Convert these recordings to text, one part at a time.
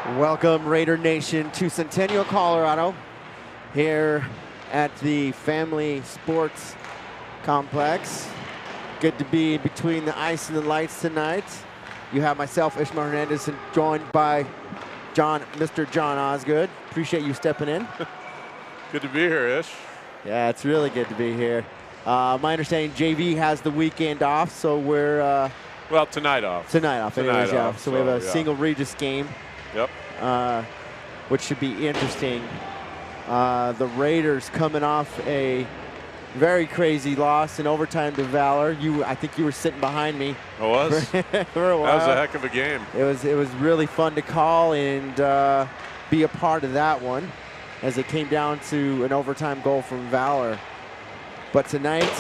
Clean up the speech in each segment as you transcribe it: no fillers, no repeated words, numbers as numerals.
Welcome, Raider Nation, to Centennial, Colorado, here at the Family Sports Complex. Good to be between the ice and the lights tonight. You have myself, Ishmael Hernandez, and joined by Mr. John Osgood. Appreciate you stepping in. Good to be here, Ish. Yeah, it's really good to be here. My understanding, JV has the weekend off, so we're... well, tonight off. Tonight off, anyways, yeah. So we have a single Regis game. Yep. Which should be interesting. The Raiders coming off a very crazy loss in overtime to Valor. I think you were sitting behind me. I was. For a while. That was a heck of a game. It was really fun to call and be a part of that one, as it came down to an overtime goal from Valor. But tonight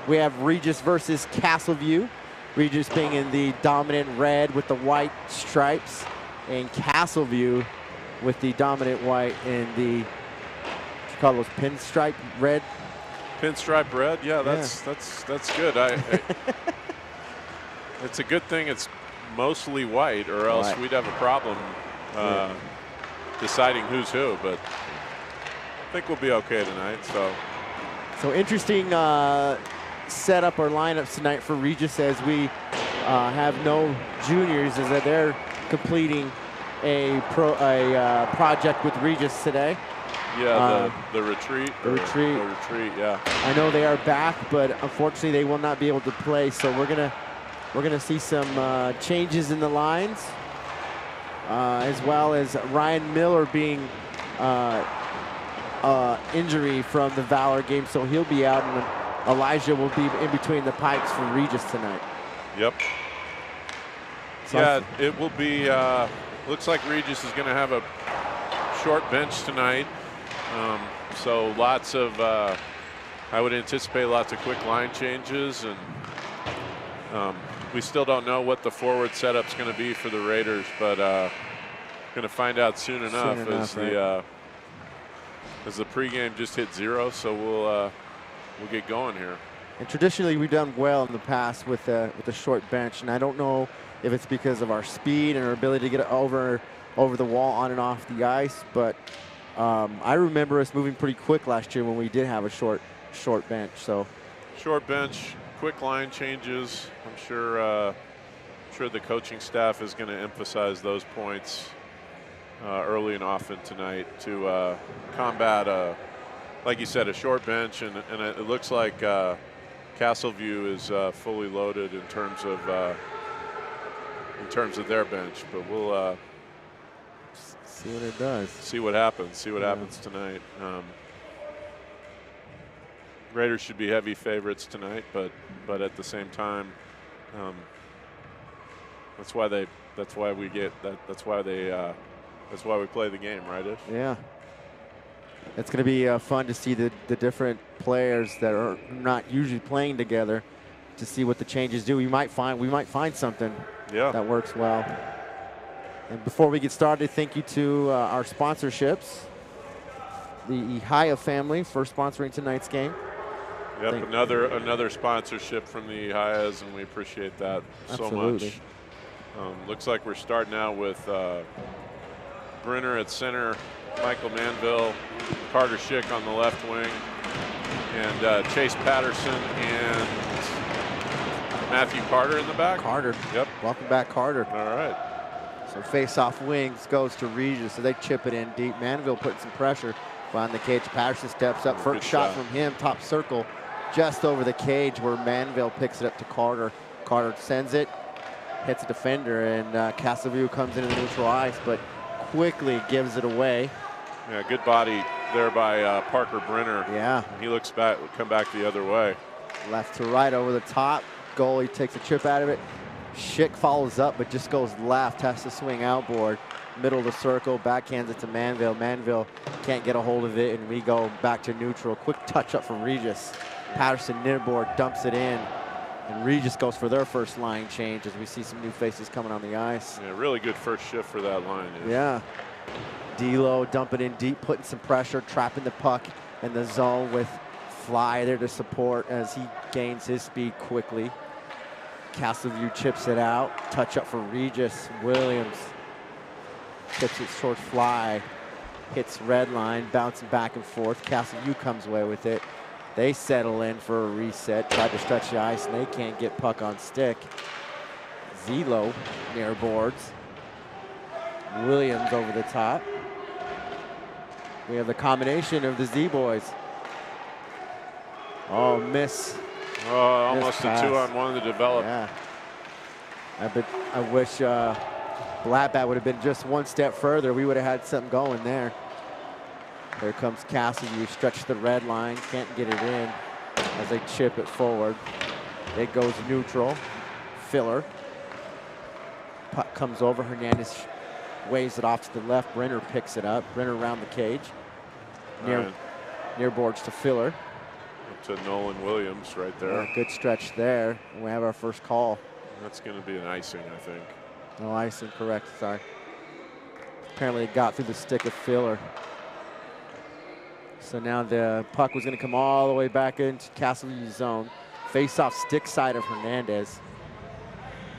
we have Regis versus Castleview. Regis being in the dominant red with the white stripes, and Castleview with the dominant white and the, what you call those, pinstripe red? Pinstripe red, yeah, that's good. It's a good thing it's mostly white, or else we'd have a problem deciding who's who. But I think we'll be okay tonight. So interesting setup or lineups tonight for Regis, as we have no juniors, as that they're completing a project with Regis today. Yeah, the retreat. The retreat, yeah. I know they are back, but unfortunately they will not be able to play. So we're gonna see some changes in the lines, as well as Ryan Miller being injury from the Valor game, so he'll be out, and Elijah will be in between the pipes for Regis tonight. Yep. So yeah, it will be. Looks like Regis is going to have a short bench tonight. So lots of, I would anticipate lots of quick line changes, and we still don't know what the forward setup's going to be for the Raiders, but going to find out soon enough, as the pregame just hit 0. So we'll get going here. And traditionally, we've done well in the past with a short bench, and I don't know if it's because of our speed and our ability to get over the wall, on and off the ice, but I remember us moving pretty quick last year when we did have a short bench. So short bench, quick line changes. I'm sure the coaching staff is going to emphasize those points early and often tonight to combat, like you said, a short bench, and it looks like Castleview is fully loaded in terms of their bench, but we'll see what it does. See what happens. See what happens tonight. Raiders should be heavy favorites tonight, but at the same time, that's why we play the game, right, Ish? Yeah. It's going to be fun to see the different players that are not usually playing together, to see what the changes do. We might find something that works well. And before we get started, thank you to our sponsorships. The Ihaya family for sponsoring tonight's game. Yep, another sponsorship from the Ihayas, and we appreciate that so much. Looks like we're starting out with Brenner at center, Michael Manville, Carter Schick on the left wing, and Chase Patterson and Matthew Carter in the back. Carter. Yep. Welcome back, Carter. All right. So face-off wings goes to Regis, so they chip it in deep. Manville putting some pressure behind the cage. Patterson steps up. First shot from him, top circle, just over the cage, where Manville picks it up to Carter. Carter sends it, hits a defender, and Castleview comes into the neutral ice, but quickly gives it away. Yeah, good body there by Parker Brenner. Yeah. He looks back, come back the other way. Left to right over the top. Goalie takes a chip out of it. Schick follows up, but just goes left, has to swing outboard. Middle of the circle, backhands it to Manville. Manville can't get a hold of it, and we go back to neutral. Quick touch up from Regis. Patterson nearboard dumps it in, and Regis goes for their first line change, as we see some new faces coming on the ice. Yeah, really good first shift for that line. Yeah. D'Lo dumping in deep, putting some pressure, trapping the puck in the zone with Fly there to support as he gains his speed quickly. Castleview chips it out. Touch up for Regis. Williams tips it short fly, hits red line, bouncing back and forth. Castleview comes away with it. They settle in for a reset, tried to stretch the ice, and they can't get puck on stick. Zelo near boards. Williams over the top. We have the combination of the Z-boys. Oh, miss. Oh, almost a 2-on-1 to develop. Yeah. I wish Blackbat would have been just one step further. We would have had something going there. There comes Castleview, stretch the red line, can't get it in as they chip it forward. It goes neutral. Filler. Puck comes over. Hernandez waves it off to the left. Brenner picks it up. Brenner around the cage. Near boards to Filler. Up to Nolan Williams right there. Yeah, good stretch there. We have our first call. That's going to be an icing, I think. No icing, correct, sorry. Apparently it got through the stick of Filler. So now the puck was going to come all the way back into Castleview's zone. Face-off stick side of Hernandez.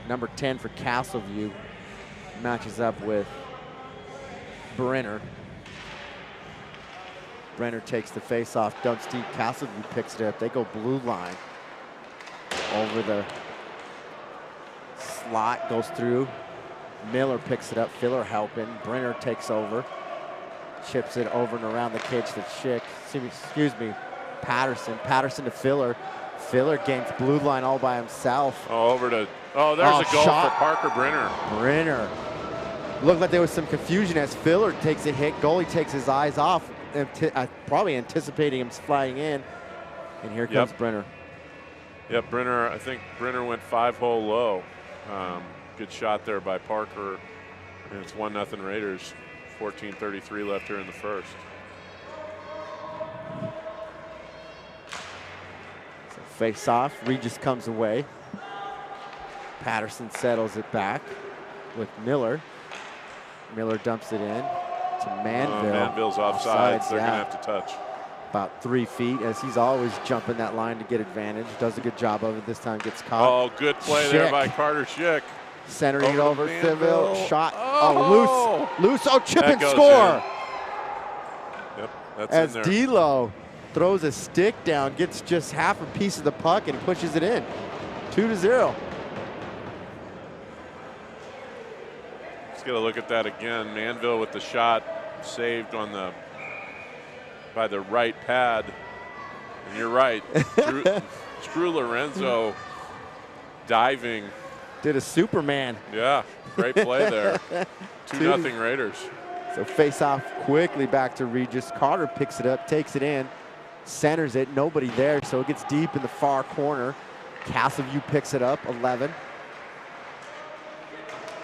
Number 10 for Castleview matches up with Brenner. Brenner takes the face-off, dumps deep. Castleview picks it up. They go blue line over the slot, goes through. Miller picks it up. Filler helping. Brenner takes over. Chips it over and around the cage to Schick. Excuse me, Patterson. Patterson to Filler. Filler gains blue line all by himself. Oh, over to, oh, there's a goal for Parker Brenner. Brenner. Looked like there was some confusion as Filler takes a hit. Goalie takes his eyes off, probably anticipating him flying in. And here comes Brenner. Yep, Brenner, I think Brenner went 5-hole low. Good shot there by Parker. And it's 1-0 Raiders. 14:33 left here in the first. So face off, Regis comes away. Patterson settles it back with Miller. Miller dumps it in to Manville. Manville's offside, so they're gonna have to touch. About 3 feet, as he's always jumping that line to get advantage. Does a good job of it this time, gets caught. Oh, good play there by Carter Schick. Centering it over Seville, shot, loose, oh, chip and score. Yep, that's as in there. D'Lo throws a stick down, gets just half a piece of the puck and pushes it in. 2-0. Let's get a look at that again. Manville with the shot saved on by the right pad. And you're right, Drew Lorenzo diving. Did a Superman. Yeah, great play there. 2-0 Raiders. So face off quickly back to Regis. Carter picks it up, takes it in, centers it, nobody there, so it gets deep in the far corner. Castleview picks it up, 11.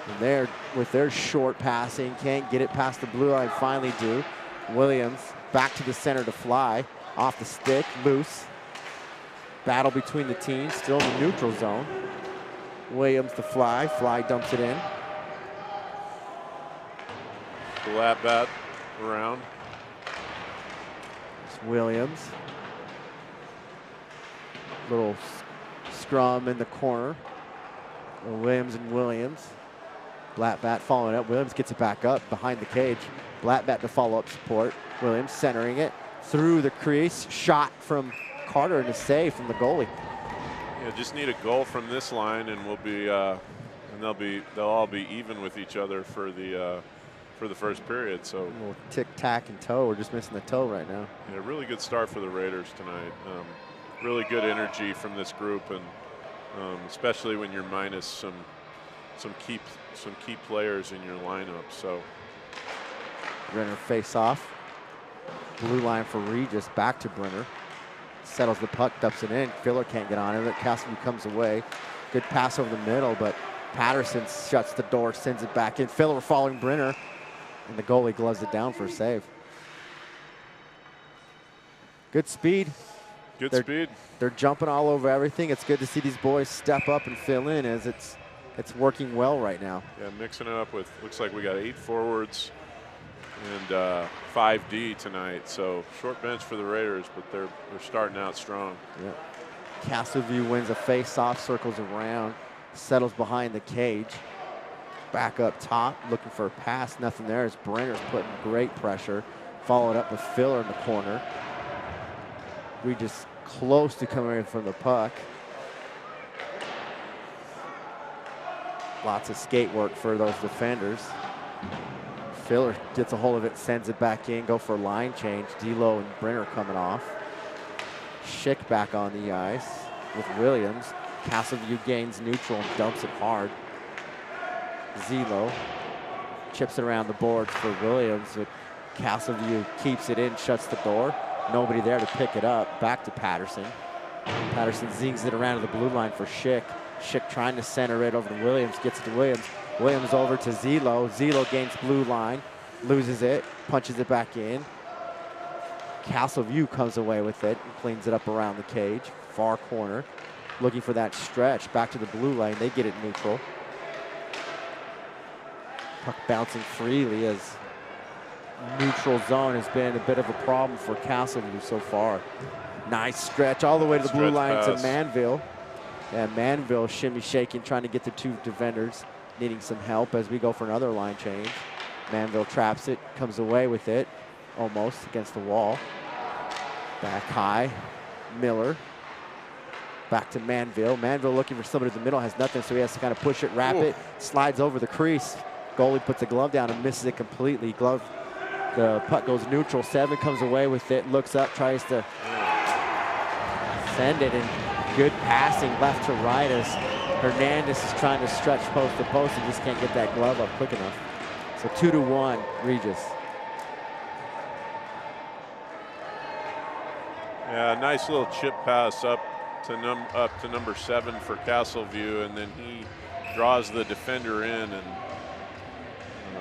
And there, with their short passing, can't get it past the blue line, finally do. Williams back to the center to fly, off the stick, loose. Battle between the teams, still in the neutral zone. Williams to fly dumps it in. Lap bat around. It's Williams. Little scrum in the corner. Williams and Williams. Blackbat following up. Williams gets it back up behind the cage. Blackbat to follow up support. Williams centering it through the crease. Shot from Carter and a save from the goalie. Yeah, just need a goal from this line, and we'll be, and they'll all be even with each other for the first period. So a little tick tack and toe. We're just missing the toe right now. Yeah, really good start for the Raiders tonight. Really good energy from this group, and especially when you're minus some key players in your lineup. So Brenner face off. Blue line for Regis. Back to Brenner. Settles the puck, dumps it in. Filler can't get on it. Castleview comes away. Good pass over the middle, but Patterson shuts the door, sends it back in. Filler following Brenner, and the goalie gloves it down for a save. Good speed. Good speed. They're jumping all over everything. It's good to see these boys step up and fill in, as it's working well right now. Yeah, mixing it up with, looks like we got 8 forwards and 5D tonight. So short bench for the Raiders, but they're starting out strong. Yep. Castleview wins a face-off, circles around, settles behind the cage. Back up top, looking for a pass. Nothing there as Brenner's putting great pressure. Followed up with Filler in the corner. Regis close to coming in from the puck. Lots of skate work for those defenders. Filler gets a hold of it, sends it back in, go for a line change. D'Lo and Brenner coming off. Schick back on the ice with Williams. Castleview gains neutral and dumps it hard. Zelo chips it around the boards for Williams. Castleview keeps it in, shuts the door. Nobody there to pick it up. Back to Patterson. Patterson zings it around to the blue line for Schick. Schick trying to center it over to Williams. Gets it to Williams. Williams over to Zelo. Zelo gains blue line. Loses it. Punches it back in. Castleview comes away with it and cleans it up around the cage. Far corner. Looking for that stretch. Back to the blue line. They get it neutral. Puck bouncing freely as neutral zone has been a bit of a problem for Castleview so far. Nice stretch all the way to the blue line to Manville. And Manville shimmy shaking, trying to get the two defenders, needing some help as we go for another line change. Manville traps it, comes away with it, almost against the wall. Back high, Miller. Back to Manville. Manville looking for somebody in the middle, has nothing, so he has to kind of push it, wrap it, slides over the crease. Goalie puts the glove down and misses it completely. The puck goes neutral. Seven comes away with it, looks up, tries to send it, and good passing left to right as Hernandez is trying to stretch post to post and just can't get that glove up quick enough. So 2-1, Regis. Yeah, nice little chip pass up to number 7 for Castleview, and then he draws the defender in, and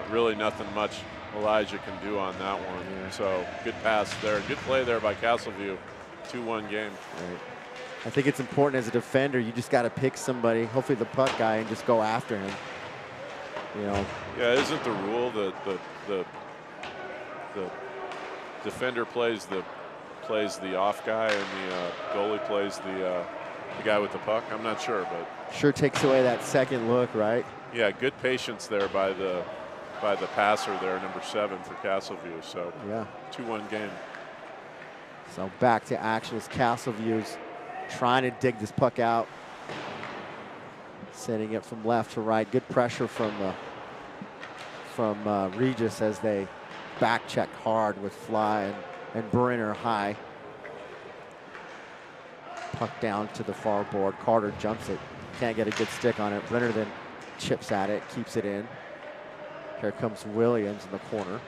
really nothing much Elijah can do on that one. Yeah. So good pass there, good play there by Castleview. 2-1 game. Right. I think it's important as a defender, you just got to pick somebody, hopefully the puck guy, and just go after him. You know. Yeah, isn't the rule that the defender plays the off guy and the goalie plays the guy with the puck? I'm not sure, but sure takes away that second look, right? Yeah, good patience there by the passer there, number 7 for Castleview. So yeah, 2-1 game. So back to action as Castleview's trying to dig this puck out. Sending it from left to right. Good pressure from Regis as they back check hard with Fly and Brenner high. Puck down to the far board. Carter jumps it. Can't get a good stick on it. Brenner then chips at it, keeps it in. Here comes Williams in the corner.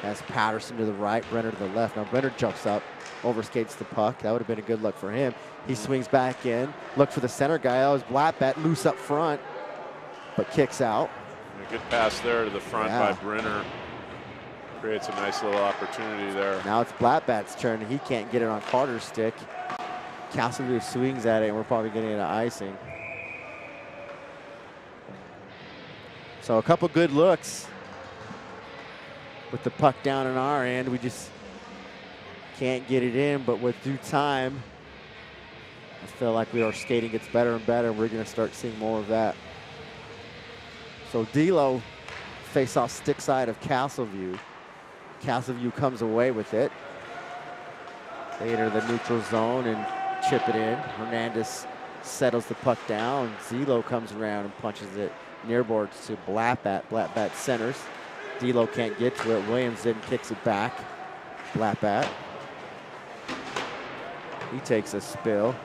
As Patterson to the right, Brenner to the left. Now Brenner jumps up, overskates the puck. That would have been a good look for him. He swings back in, look for the center guy. That was Blattbat, loose up front, but kicks out. A good pass there to the front by Brenner. Creates a nice little opportunity there. Now it's Blattbat's turn. He can't get it on Carter's stick. Castleview swings at it, and we're probably getting into icing. So a couple good looks with the puck down on our end. We just can't get it in, but with due time, I feel like our skating gets better and better, and we're going to start seeing more of that. So D'Lo face off stick side of Castleview. Castleview comes away with it. They enter the neutral zone and chip it in. Hernandez settles the puck down. Zelo comes around and punches it near boards to Blattbat. Blattbat centers. D'Lo can't get to it. Williams then kicks it back. Blattbat. He takes a spill.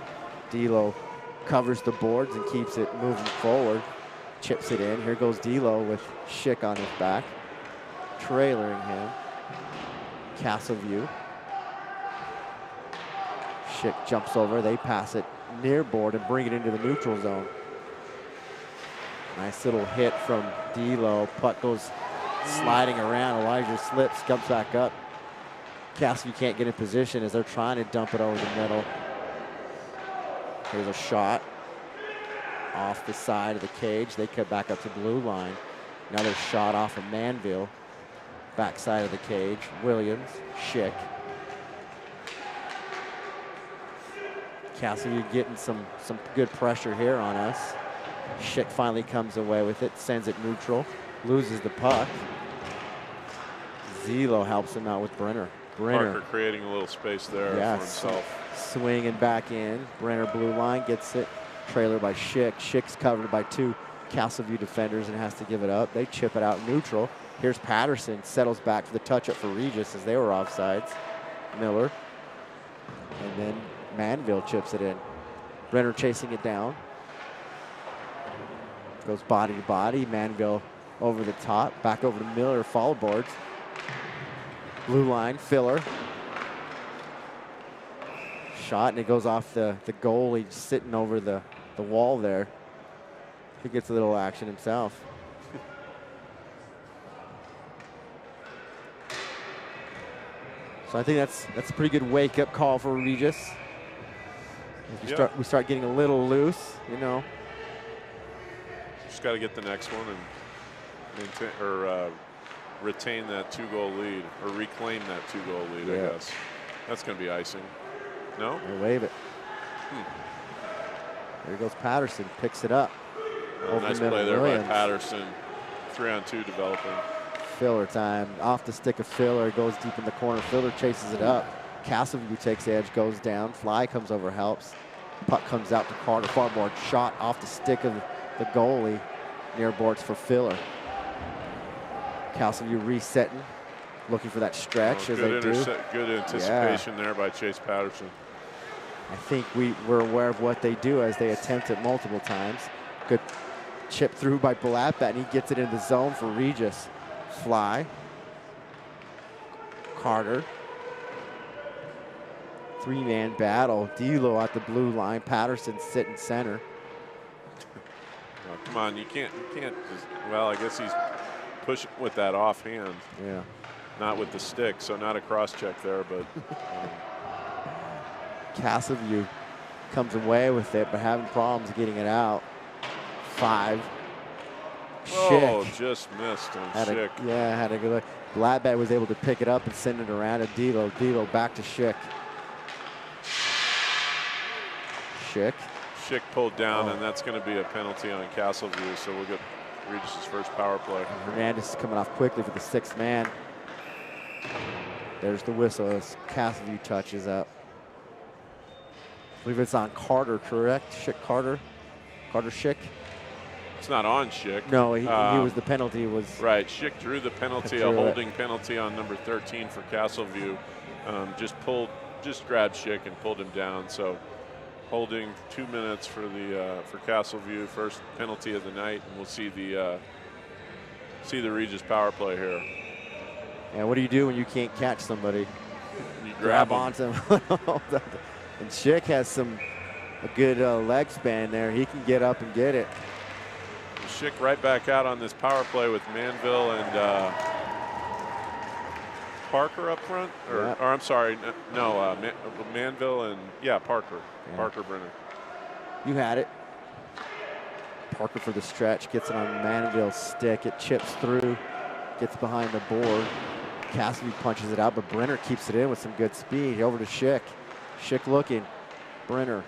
D'Lo covers the boards and keeps it moving forward. Chips it in. Here goes D'Lo with Schick on his back, trailering him. Castleview. Schick jumps over. They pass it near board and bring it into the neutral zone. Nice little hit from D'Lo. Puck goes sliding around. Elijah slips, comes back up. Castleview can't get in position as they're trying to dump it over the middle. Here's a shot off the side of the cage. They cut back up to blue line. Another shot off of Manville. Backside of the cage. Williams, Schick. Castleview getting some good pressure here on us. Schick finally comes away with it, sends it neutral, loses the puck. Zelo helps him out with Brenner. Parker creating a little space there for himself. Swinging back in. Brenner blue line gets it. Trailer by Schick. Schick's covered by 2 Castleview defenders and has to give it up. They chip it out neutral. Here's Patterson, settles back for the touch-up for Regis as they were offsides. Miller. And then Manville chips it in. Brenner chasing it down. Goes body to body. Manville over the top. Back over to Miller, foul boards. Blue line, filler. Shot, and it goes off the goalie sitting over the wall there. He gets a little action himself. So I think that's a pretty good wake-up call for Regis. We start getting a little loose, you know. Just got to get the next one and maintain, retain that 2-goal lead, or reclaim that 2-goal lead, I guess. That's going to be icing. No? We'll wave it. There goes Patterson, picks it up. Nice play there by Patterson. 3-on-2 developing. Filler time. Off the stick of Filler, goes deep in the corner. Filler chases it up. Castleview takes the edge, goes down. Fly comes over, helps. Puck comes out to Carter. Far board shot off the stick of the goalie. Near boards for Filler. Castleview resetting, looking for that stretch as they do. Good anticipation there by Chase Patterson. I think we're aware of what they do as they attempt it multiple times. Good chip through by Blattbat, and he gets it in the zone for Regis. Fly. Carter. 3-man battle. D'Lo at the blue line. Patterson sitting center. Oh, come on, you can't just, well, I guess he's pushing with that offhand. Yeah. Not with the stick, so not a cross check there, but. Castleview comes away with it, but having problems getting it out. 5. Oh, Schick. just missed on Schick. Had a good look. Blattbat was able to pick it up and send it around to D'Lo. D'Lo back to Schick. Schick. Schick pulled down, and that's going to be a penalty on Castleview, so we'll get Regis' first power play. Hernandez is coming off quickly for the 6th man. There's the whistle as Castleview touches up. I believe it's on Carter, correct? Carter Schick? It's not on Schick. No, he was the penalty. Right, Schick drew the penalty, a holding penalty on number 13 for Castleview. Just grabbed Schick and pulled him down. So holding 2 minutes for Castleview, first penalty of the night, and we'll see the Regis power play here. And what do you do when you can't catch somebody? You grab onto them. And Schick has a good leg span there. He can get up and get it. Schick right back out on this power play with Manville and Parker up front, or I'm sorry, no, Manville and Parker, Parker Brenner. You had it. Parker for the stretch, gets it on Manville's stick. It chips through, gets behind the board. Cassidy punches it out, but Brenner keeps it in with some good speed. Over to Schick. Schick looking. Brenner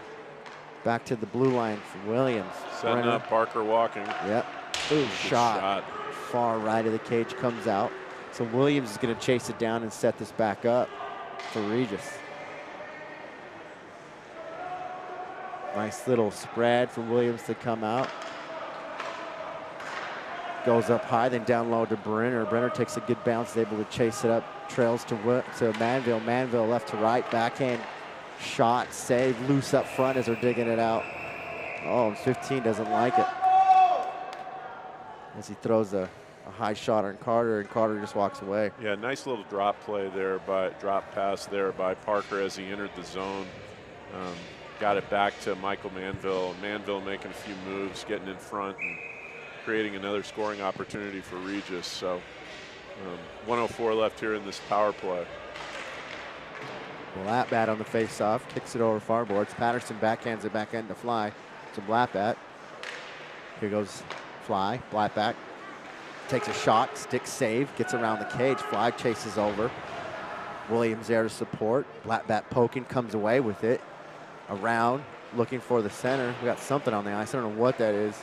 back to the blue line for Williams. Setting up, Parker walking. Yep. Ooh, shot. Far right of the cage, comes out. So Williams is going to chase it down and set this back up for Regis. Nice little spread for Williams to come out. Goes up high, then down low to Brenner. Brenner takes a good bounce, is able to chase it up, trails to Manville. Manville left to right, backhand shot, save, loose up front as they're digging it out. Oh, 15 doesn't like it. As he throws a high shot on Carter, and Carter just walks away. Yeah, nice little drop play there, drop pass there by Parker as he entered the zone. Got it back to Michael Manville. Manville making a few moves, getting in front, and creating another scoring opportunity for Regis. So 1:04 left here in this power play. Blattbat on the face-off, kicks it over far boards. Patterson backhands it back end to Fly. To Blattbat. Here goes Fly. Blattbat takes a shot, stick save, gets around the cage. Fly chases over. Williams there to support. Blattbat poking, comes away with it. Around, looking for the center. We got something on the ice. I don't know what that is.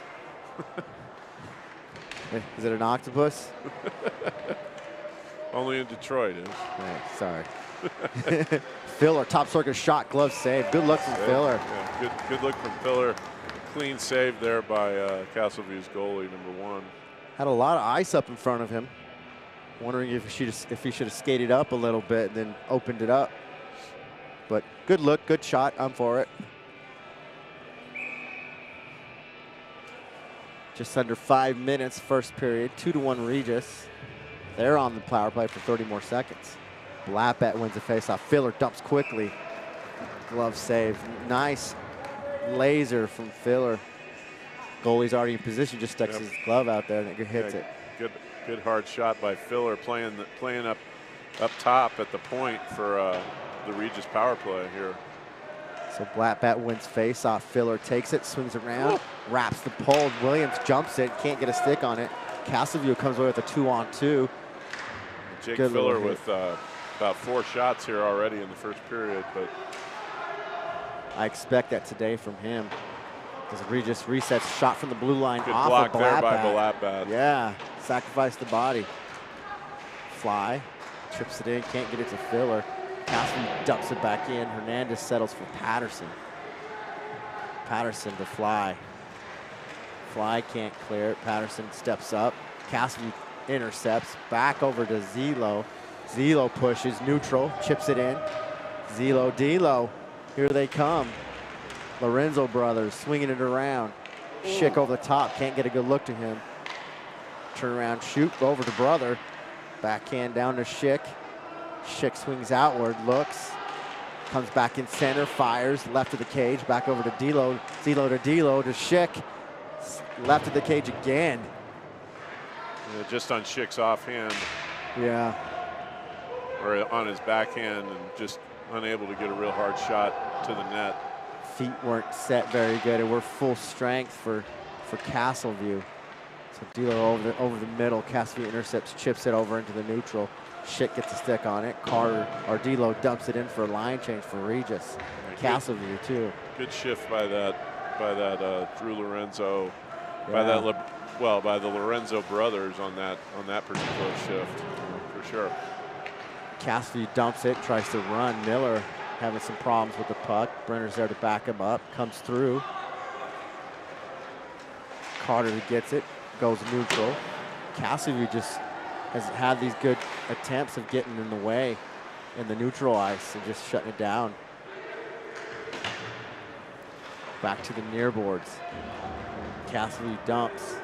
Is it an octopus? Only in Detroit is. Right, sorry. Filler, top circuit shot, glove save. Good look from Filler. Yeah, good look from Filler. Clean save there by Castleview's goalie, number 1. Had a lot of ice up in front of him. Wondering if he should have skated up a little bit and then opened it up. But good look, good shot. I'm for it. Just under 5 minutes, first period. 2-1 Regis. They're on the power play for 30 more seconds. Blappet wins the faceoff. Filler dumps quickly. Glove save. Nice laser from Filler. Goalie's already in position, just sticks his glove out there and it hits it. Good hard shot by Filler, playing up top at the point for the Regis power play here. So Blackbat wins face-off. Filler takes it, swings around, wraps the pole. Williams jumps it, can't get a stick on it. Castleview comes away with a 2-on-2. Jake Filler with about 4 shots here already in the first period, but I expect that today from him. Because Regis resets, shot from the blue line good off block of there by Blackbat. Yeah, sacrificed the body. Fly, trips it in, can't get it to Filler. Castleview dumps it back in. Hernandez settles for Patterson. Patterson to Fly. Fly can't clear it. Patterson steps up. Castleview intercepts. Back over to Zelo. Zelo pushes neutral, chips it in. Zelo, D'Lo. Here they come. Lorenzo brothers swinging it around. Schick over the top, can't get a good look to him. Turn around, shoot, go over to brother. Backhand down to Schick. Schick swings outward, looks. Comes back in center, fires, left of the cage, back over to D'Lo. Zelo to D'Lo to Schick. Left of the cage again. Yeah, just on Schick's offhand. Yeah. Or on his backhand and just unable to get a real hard shot to the net. Feet weren't set very good and we're full strength for Castleview. So D'Lo over the middle, Castleview intercepts, chips it over into the neutral. Schick gets a stick on it. Carter, or D'Lo dumps it in for a line change for Regis. Yeah, Castleview too. Good shift by that Drew Lorenzo, yeah. by the Lorenzo brothers on that particular shift, for sure. Castleview dumps it, tries to run. Miller having some problems with the puck. Brenner's there to back him up, comes through. Carter gets it, goes neutral. Castleview just has had these good attempts of getting in the way in the neutral ice and just shutting it down. Back to the near boards. Castleview dumps.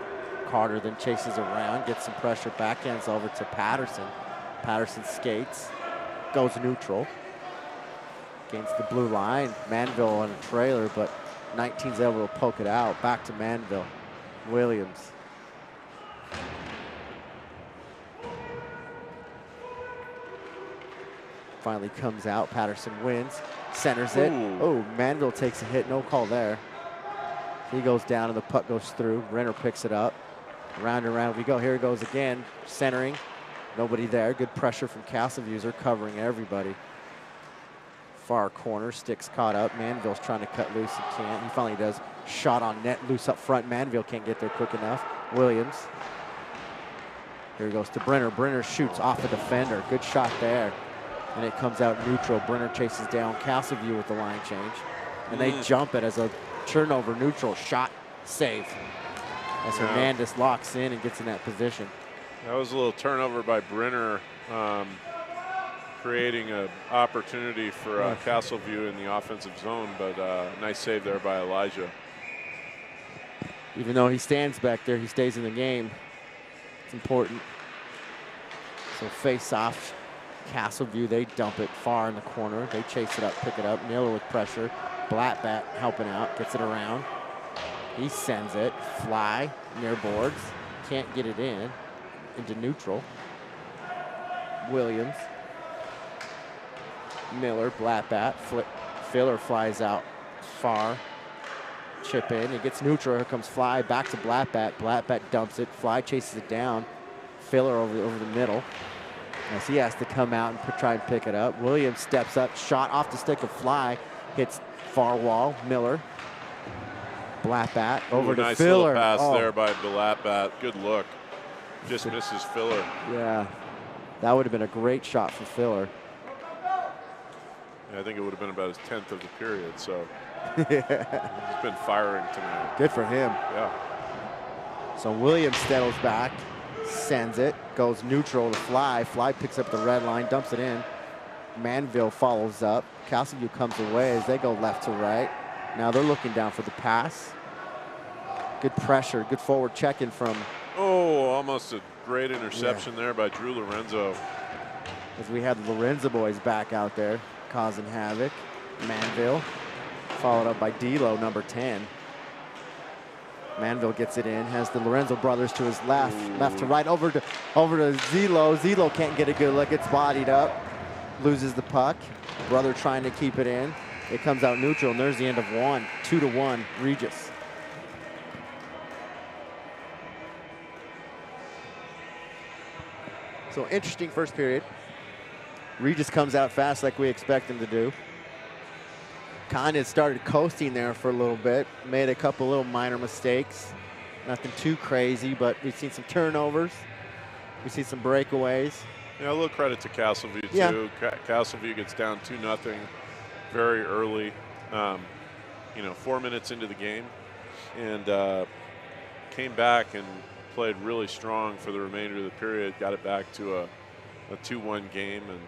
Carter then chases around, gets some pressure, backhands over to Patterson. Patterson skates, goes neutral. Against the blue line. Manville on a trailer, but 19's able to poke it out. Back to Manville. Williams. Finally comes out. Patterson wins. Centers it. Ooh. Oh, Manville takes a hit. No call there. He goes down and the puck goes through. Renner picks it up. Round and round we go. Here it goes again. Centering. Nobody there. Good pressure from Castleview. They're covering everybody. Far corner. Sticks caught up. Manville's trying to cut loose. He can't. He finally does. Shot on net. Loose up front. Manville can't get there quick enough. Williams. Here he goes to Brenner. Brenner shoots off a defender. Good shot there. And it comes out neutral. Brenner chases down Castleview with the line change. And they jump it as a turnover neutral shot save. As Hernandez locks in and gets in that position. That was a little turnover by Brenner, creating an opportunity for Castleview in the offensive zone, but nice save there by Elijah. Even though he stands back there, he stays in the game. It's important. So face off. Castleview, they dump it far in the corner. They chase it up, pick it up. Miller with pressure. Blackbat helping out, gets it around. He sends it. Fly near boards. Can't get it in. Into neutral. Williams. Miller, Blackbat. Filler flies out far. Chip in. It gets neutral. Here comes Fly. Back to Blackbat. Blackbat dumps it. Fly chases it down. Filler over the middle. As he has to come out and try and pick it up. Williams steps up, shot off the stick of Fly, hits far wall. Miller Blackbat over to nice Filler. Little pass there by Blackbat. Good look. Just misses Filler. Yeah, that would have been a great shot for Filler. Yeah, I think it would have been about his 10th of the period. So he's been firing tonight. Good for him. Yeah. So Williams settles back, sends it, goes neutral to Fly. Fly picks up the red line, dumps it in. Manville follows up. Castleview comes away as they go left to right. Now they're looking down for the pass. Good pressure, good forward check-in from. Oh, almost a great interception there by Drew Lorenzo. As we had the Lorenzo boys back out there causing havoc. Manville followed up by D'Lo, number 10. Manville gets it in, has the Lorenzo brothers to his left, left to right, over to Zelo. Zelo can't get a good look, it's bodied up, loses the puck. Brother trying to keep it in. It comes out neutral, and there's the end of one. 2-1, Regis. So interesting first period. Regis comes out fast like we expect him to do. Kind of started coasting there for a little bit. Made a couple little minor mistakes. Nothing too crazy, but we've seen some turnovers. We see some breakaways. Yeah, a little credit to Castleview, too. Yeah. Castleview gets down 2-0 very early, 4 minutes into the game, and came back and played really strong for the remainder of the period, got it back to a 2-1 game. And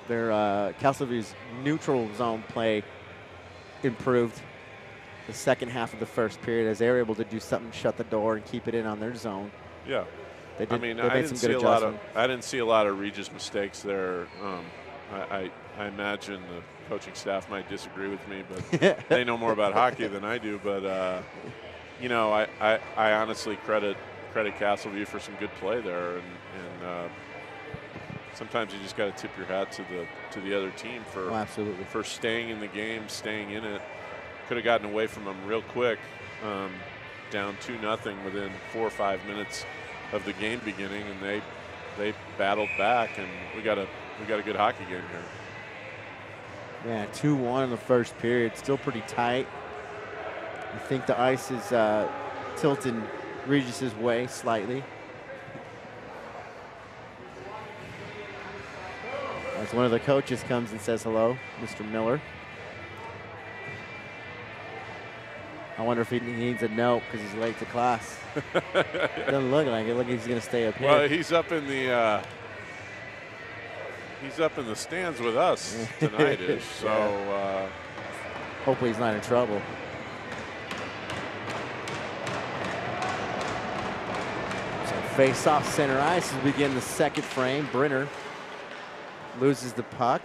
their Castleview's neutral zone play improved the second half of the first period as they were able to do something, shut the door, and keep it in on their zone. Yeah. They did, I mean, they made some good adjustments. I didn't see a lot of Regis mistakes there. I imagine the coaching staff might disagree with me, but they know more about hockey than I do. But I honestly credit Castleview for some good play there, and sometimes you just got to tip your hat to the other team for absolutely, for staying in the game, staying in it. Could have gotten away from them real quick, down 2-0 within 4 or 5 minutes of the game beginning, and they battled back, and we got a good hockey game here. Yeah, 2-1 in the first period, still pretty tight. I think the ice is tilting Regis's way slightly. As one of the coaches comes and says hello, Mr. Miller. I wonder if he needs a note because he's late to class. Doesn't look like it. Look, he's going to stay up here. Well, he's up in the stands with us tonight-ish. So hopefully he's not in trouble. So face off center ice as we begin the second frame. Brenner loses the puck.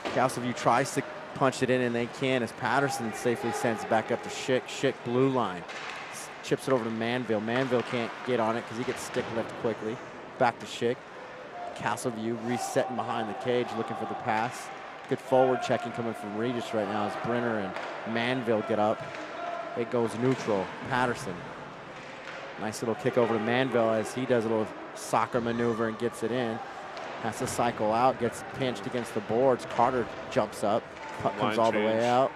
Castleview tries to punch it in, and they can, as Patterson safely sends it back up to Schick. Schick, blue line. Chips it over to Manville. Manville can't get on it because he gets stick lift quickly. Back to Schick. Castleview resetting behind the cage, looking for the pass. Good forward checking coming from Regis right now as Brenner and Manville get up. It goes neutral. Patterson. Nice little kick over to Manville as he does a little soccer maneuver and gets it in. Has to cycle out, gets pinched against the boards. Carter jumps up. Puck comes all the way out.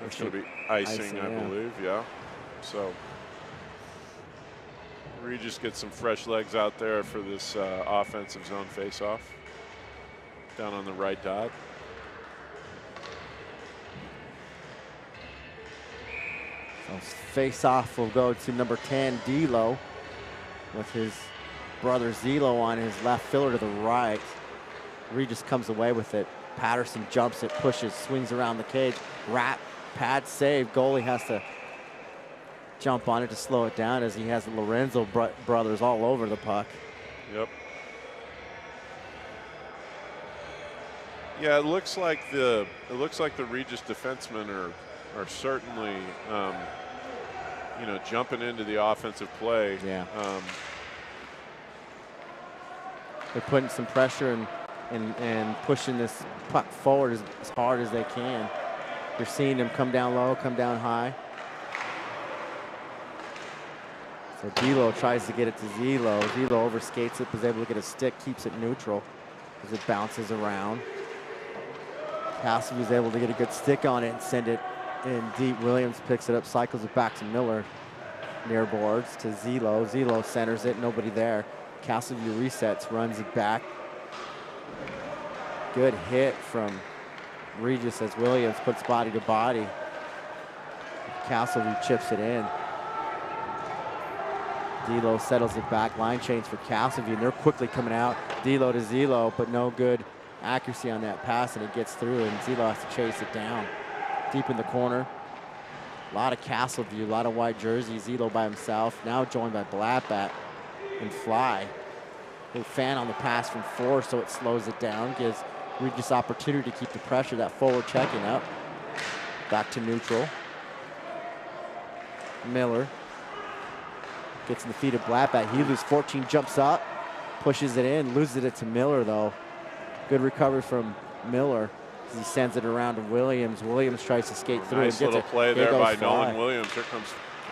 It's going to be icing, I believe, yeah. So Regis gets some fresh legs out there for this offensive zone faceoff. Down on the right dot. So face-off will go to number 10, D'Lo, with his brother Zelo on his left, Filler to the right. Regis comes away with it. Patterson jumps it, pushes, swings around the cage. Wrap, pad save. Goalie has to jump on it to slow it down as he has the Lorenzo brothers all over the puck. Yep. Yeah, it looks like the Regis defensemen are certainly jumping into the offensive play. Yeah. They're putting some pressure and pushing this puck forward as hard as they can. You're seeing them come down low, come down high. So D'Lo tries to get it to Zelo. Zelo overskates it, is able to get a stick, keeps it neutral as it bounces around. Casselview's able to get a good stick on it and send it in deep. Williams picks it up, cycles it back to Miller. Near boards to Zelo. Zelo centers it, nobody there. Casselview resets, runs it back. Good hit from Regis as Williams puts body to body. Casselview chips it in. D'Lo settles it back. Line change for Casselview, and they're quickly coming out. D'Lo to Zelo, but no good accuracy on that pass, and it gets through, and Zelo has to chase it down. Deep in the corner. A lot of Casselview, a lot of white jerseys. Zelo by himself, now joined by Blatbat and Fly. They fan on the pass from 4, so it slows it down, gives Regis opportunity to keep the pressure. That forward checking up. Back to neutral. Miller gets in the feet of Blatbat. He loses 14, jumps up, pushes it in, loses it to Miller though. Good recovery from Miller. He sends it around to Williams. Williams tries to skate through. Nice little play there by Nolan Williams. Here comes,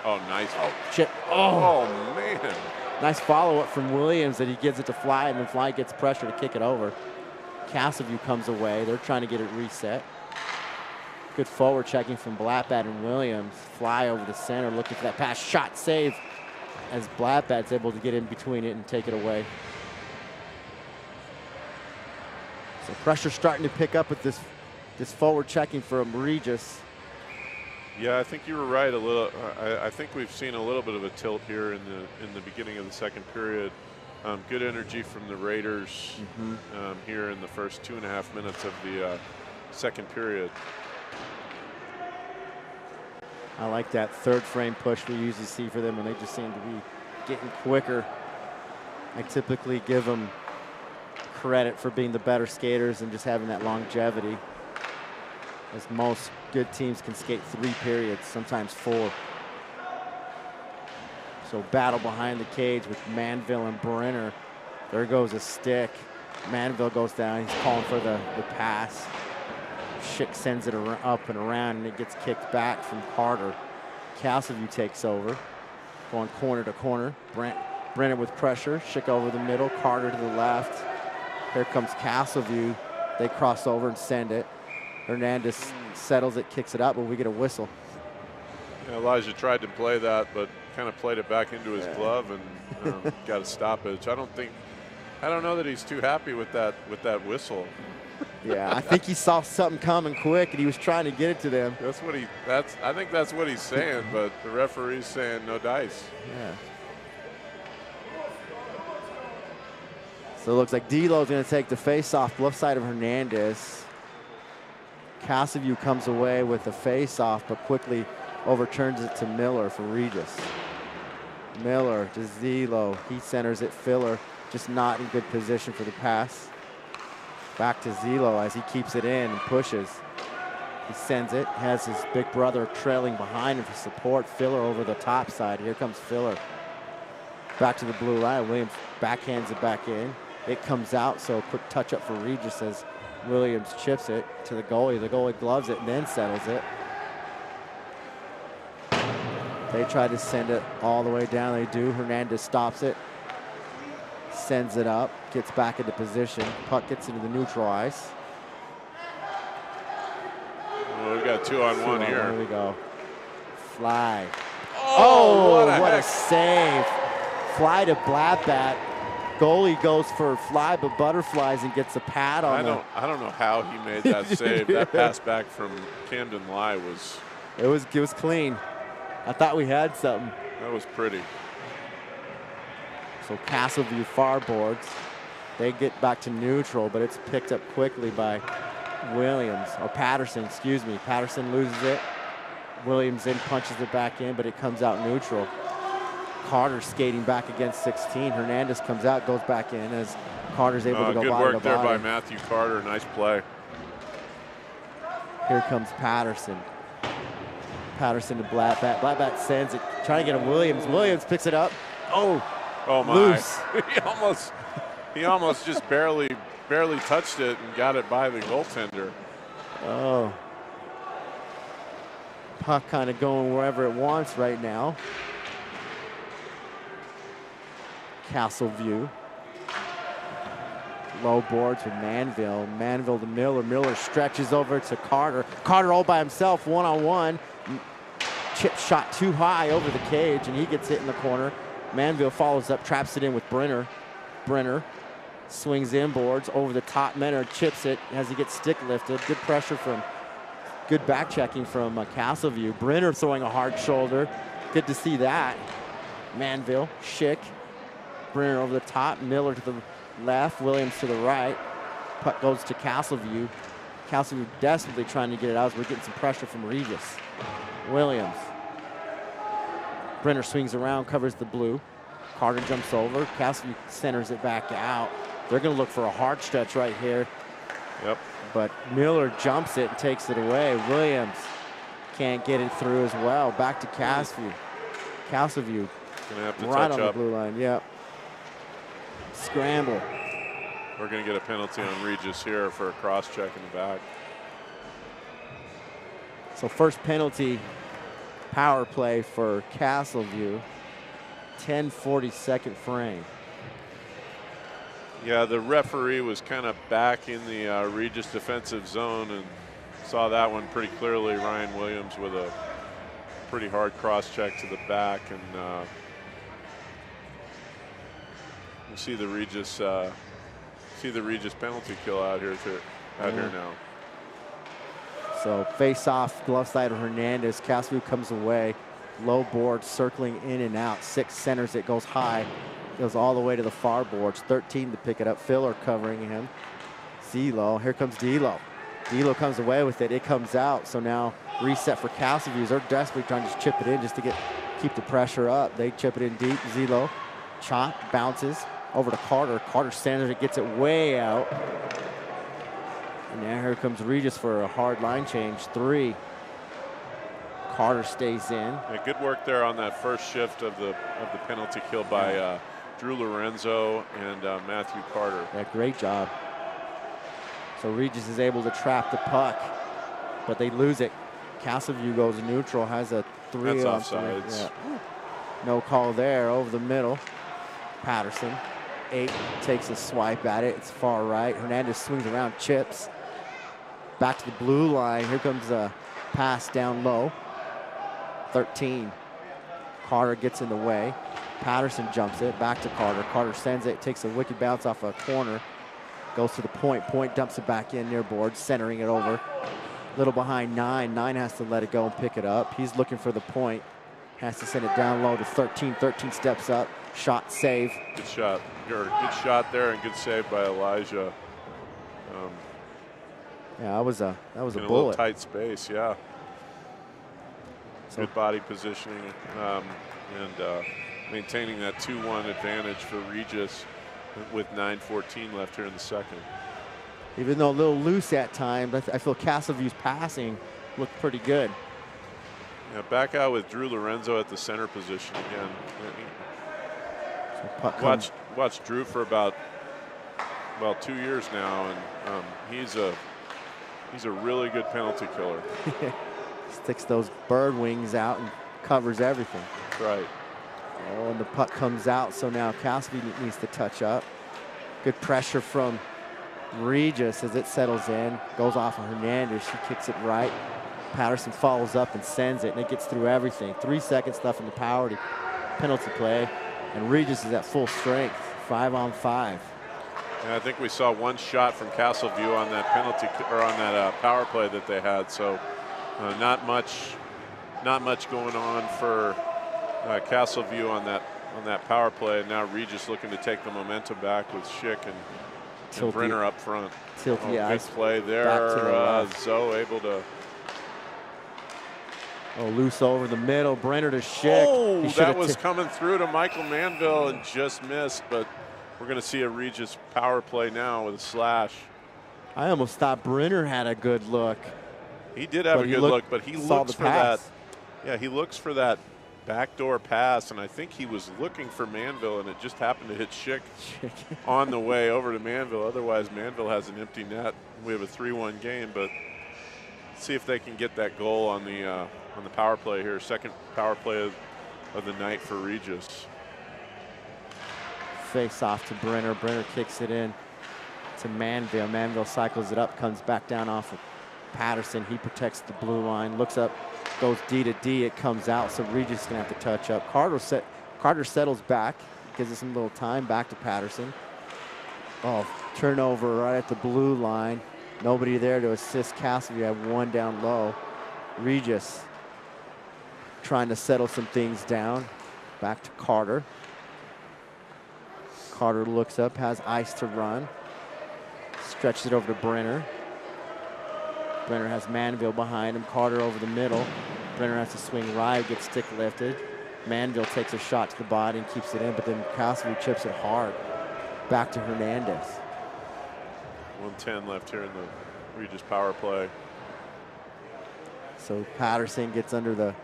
oh, nice. Oh, chip. Oh, man. Nice follow-up from Williams that he gives it to Fly, and then Fly gets pressure to kick it over. Casselview comes away. They're trying to get it reset. Good forward checking from Blatbat and Williams. Fly over the center, looking for that pass. Shot save as Blatbat's able to get in between it and take it away. So pressure starting to pick up with this forward checking from Regis. Yeah, I think you were right a little. I think we've seen a little bit of a tilt here in the beginning of the second period. Good energy from the Raiders here in the first 2.5 minutes of the second period. I like that third frame push we usually see for them, and they just seem to be getting quicker. I typically give them credit for being the better skaters and just having that longevity, as most good teams can skate 3 periods, sometimes 4. So battle behind the cage with Manville and Brenner. There goes a stick. Manville goes down. He's calling for the pass. Schick sends it up and around, and it gets kicked back from Carter. Casselview takes over, going corner to corner. Brenner with pressure. Schick over the middle. Carter to the left. Here comes Casselview. They cross over and send it. Hernandez settles it, kicks it up, but we get a whistle. Yeah, Elijah tried to play that, but kind of played it back into his glove and got a stoppage. I don't know that he's too happy with that whistle. Yeah, I think he saw something coming quick and he was trying to get it to them. I think that's what he's saying, but the referee's saying no dice. Yeah. So it looks like D'Lo's going to take the face-off left side of Hernandez. Casselview comes away with the face-off, but quickly overturns it to Miller for Regis. Miller to Zelo. He centers it. Filler just not in good position for the pass. Back to Zelo as he keeps it in and pushes. He sends it. Has his big brother trailing behind him for support. Filler over the top side. Here comes Filler. Back to the blue line. Williams backhands it back in. It comes out, so a quick touch up for Regis as Williams chips it to the goalie. The goalie gloves it and then settles it. They try to send it all the way down. They do. Hernandez stops it. Sends it up. Gets back into position. Puck gets into the neutral ice. Well, we've got 2-on-1 here. There we go. Fly. Oh, what a save. Fly to Blatbat. Goalie goes for Fly, but butterflies and gets a pad on it. I don't know how he made that save. That pass back from Camden Lai was... It was clean. I thought we had something. That was pretty. So Casselview far boards. They get back to neutral, but it's picked up quickly by Williams, or Patterson, excuse me. Patterson loses it. Williams in punches it back in, but it comes out neutral. Carter skating back against 16. Hernandez comes out, goes back in as Carter's able to go good body work to there body. by Matthew Carter. Nice play. Here comes Patterson. Patterson to Blatbat. Blatbat sends it, trying to get a Williams. Williams picks it up. Oh my! Loose. he almost just barely touched it and got it by the goaltender. Oh. Puck kind of going wherever it wants right now. Casselview. Low boards with Manville. Manville to Miller. Miller stretches over to Carter. Carter all by himself, one-on-one. Chip shot too high over the cage, and he gets hit in the corner. Manville follows up, traps it in with Brenner. Brenner swings inboards over the top. Menor chips it as he gets stick lifted. Good pressure from, good back checking from Castleview. Brenner throwing a hard shoulder. Good to see that. Manville, Schick. Brenner over the top. Miller to the left. Williams to the right. Puck goes to Castleview. Castleview desperately trying to get it out as we're getting some pressure from Regis. Williams. Brenner swings around, covers the blue. Carter jumps over. Castleview centers it back out. They're going to look for a hard stretch right here. Yep. But Miller jumps it and takes it away. Williams can't get it through as well. Back to Castleview. Castleview gonna have to right touch on up. the blue line. Yep. Scramble. We're going to get a penalty on Regis here for a cross check in the back. So first penalty, power play for Castleview. 10:42 frame. Yeah, the referee was kind of back in the Regis defensive zone and saw that one pretty clearly. Ryan Williams with a pretty hard cross check to the back, and you see the Regis penalty kill out here here now. So face off, glove side of Hernandez. Castleview comes away. Low board circling in and out. 6 centers it, goes high. Goes all the way to the far boards. 13 to pick it up. Filler covering him. Zelo, here comes D'Lo. D'Lo comes away with it. It comes out. So now reset for Castleview. They're desperately trying to just chip it in just to keep the pressure up. They chip it in deep. Zelo, chop, bounces over to Carter. Carter centers it, gets it way out. And now here comes Regis for a hard line change. 3. Carter stays in. Yeah, good work there on that first shift of the penalty kill by Drew Lorenzo and Matthew Carter. Yeah, great job. So Regis is able to trap the puck, but they lose it. Castleview goes neutral, has a 3 That's on offsides. 3. Yeah. No call there, over the middle. Patterson, 8, takes a swipe at it. It's far right. Hernandez swings around, chips. Back to the blue line. Here comes a pass down low. 13. Carter gets in the way. Patterson jumps it. Back to Carter. Carter sends it. Takes a wicked bounce off a corner. Goes to the point. Point dumps it back in near board. Centering it over. Little behind 9. 9 has to let it go and pick it up. He's looking for the point. Has to send it down low to 13. 13 steps up. Shot, save. Good shot. Good shot there and good save by Elijah. Yeah, that was a In a little bullet. tight space, yeah. So Good body positioning and maintaining that 2-1 advantage for Regis with 9:14 left here in the second. even though a little loose at times, I feel Castleview's passing looked pretty good. Yeah, back out with Drew Lorenzo at the center position again. So puck comes- Watched Drew for about 2 years now, and he's a really good penalty killer. Sticks those bird wings out and covers everything. That's right. Oh, and the puck comes out, so now Castleview needs to touch up. Good pressure from Regis as it settles in. Goes off of Hernandez. She kicks it right. Patterson follows up and sends it, and it gets through everything. 3 seconds left in the penalty play, and Regis is at full strength, 5-on-5. And I think we saw one shot from Castleview on that penalty or on that power play that they had. So not much going on for Castleview on that power play. And now Regis looking to take the momentum back with Schick and Brenner up front. Tilt the Good ice. play there. Back to the left. Zoe able to. Oh, loose over the middle. Brenner to Schick. Oh, He that should've was coming through to Michael Manville and just missed. But we're going to see a Regis power play now with a slash. I almost thought Brenner had a good look. He did have But a he good look, but he saw looks the for that. pass. Yeah, he looks for that backdoor pass, and I think he was looking for Manville, and it just happened to hit Schick on the way over to Manville. Otherwise, Manville has an empty net. We have a 3-1 game, but let's see if they can get that goal on the power play here. Second power play of the night for Regis. Face off to Brenner. Brenner kicks it in to Manville. Manville cycles it up, comes back down off of Patterson. He protects the blue line, looks up, goes D to D. It comes out, so Regis is going to have to touch up. Carter settles back, gives us some little time, back to Patterson. Oh, turnover right at the blue line. Nobody there to assist Castle. You have one down low. Regis trying to settle some things down. Back to Carter. Carter looks up, has ice to run. Stretches it over to Brenner. Brenner has Manville behind him. Carter over the middle. Brenner has to swing right, gets stick lifted. Manville takes a shot to the body and keeps it in, but then Castle chips it hard. Back to Hernandez. 1:10 left here in the Regis power play. So Patterson gets under the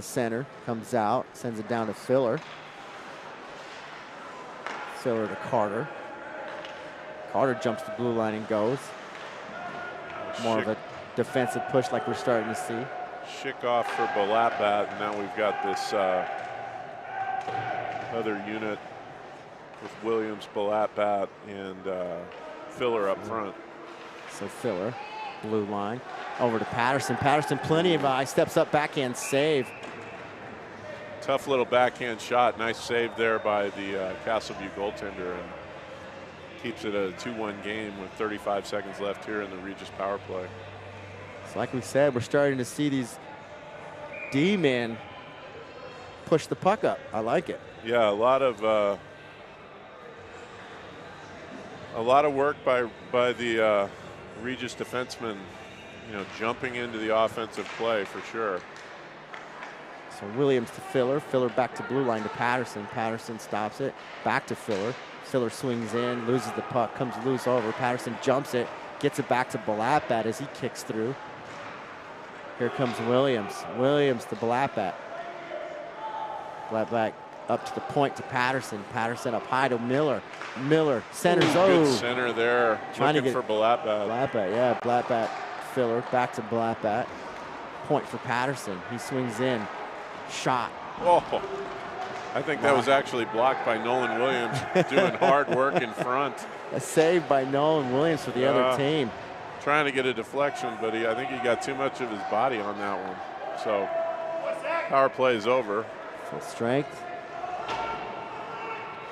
center, comes out, sends it down to Filler. Filler to Carter. Carter jumps the blue line and goes. More of a defensive push like we're starting to see. Schick off for Balabat, and now we've got this other unit with Williams, Balabat, and Filler up front. So Filler, blue line, over to Patterson. Patterson, plenty of ice, steps up, backhand save. Tough little backhand shot. Nice save there by the Castleview goaltender, and keeps it a 2-1 game with 35 seconds left here in the Regis power play. So like we said, we're starting to see these D-men push the puck up. I like it. Yeah, a lot of work by the Regis defensemen, you know, jumping into the offensive play for sure. So Williams to Filler. Filler back to blue line to Patterson. Patterson stops it. Back to Filler. Filler swings in, loses the puck, comes loose over. Patterson jumps it, gets it back to Balabat as he kicks through. Here comes Williams. Williams to Balabat. Balabat up to the point to Patterson. Patterson up high to Miller. Miller centers. Good center there. Trying looking to get for Balabat. Balabat, yeah. Balabat, Filler back to Balabat. Point for Patterson. He swings in. Shot. Oh, I think that was actually blocked by Nolan Williams, doing hard work in front. A save by Nolan Williams for the other team. Trying to get a deflection, but I think he got too much of his body on that one. So power play is over. Full strength.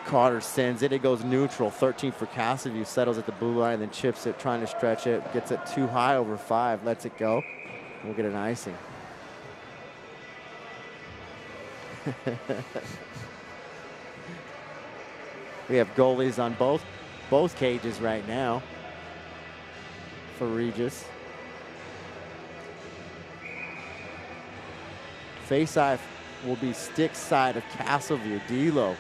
Carter sends it. It goes neutral. 13 for Castleview. Settles at the blue line, then chips it, trying to stretch it. Gets it too high over 5. Lets it go. We'll get an icing. We have goalies on both cages right now for Regis. Face-off will be stick side of Castleview. D'Lo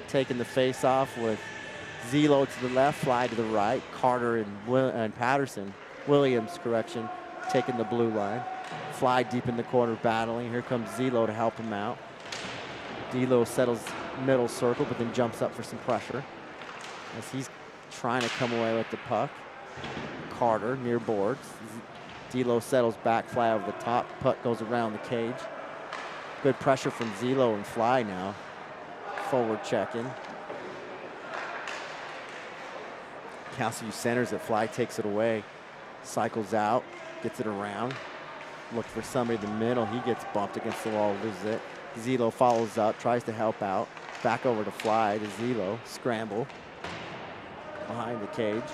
taking the face-off with Zelo to the left, Fly to the right. Carter and Patterson, Williams, correction, taking the blue line. Fly deep in the corner battling. Here comes Zelo to help him out. D'Lo settles middle circle, but then jumps up for some pressure as he's trying to come away with the puck. Carter near boards. D'Lo settles back, Fly over the top. Puck goes around the cage. Good pressure from Zelo and Fly now. Forward checking. Castleview centers it. Fly takes it away. Cycles out, gets it around. Look for somebody in the middle. He gets bumped against the wall, loses it. Zelo follows up, tries to help out. Back over to Fly to Zelo. Scramble behind the cage.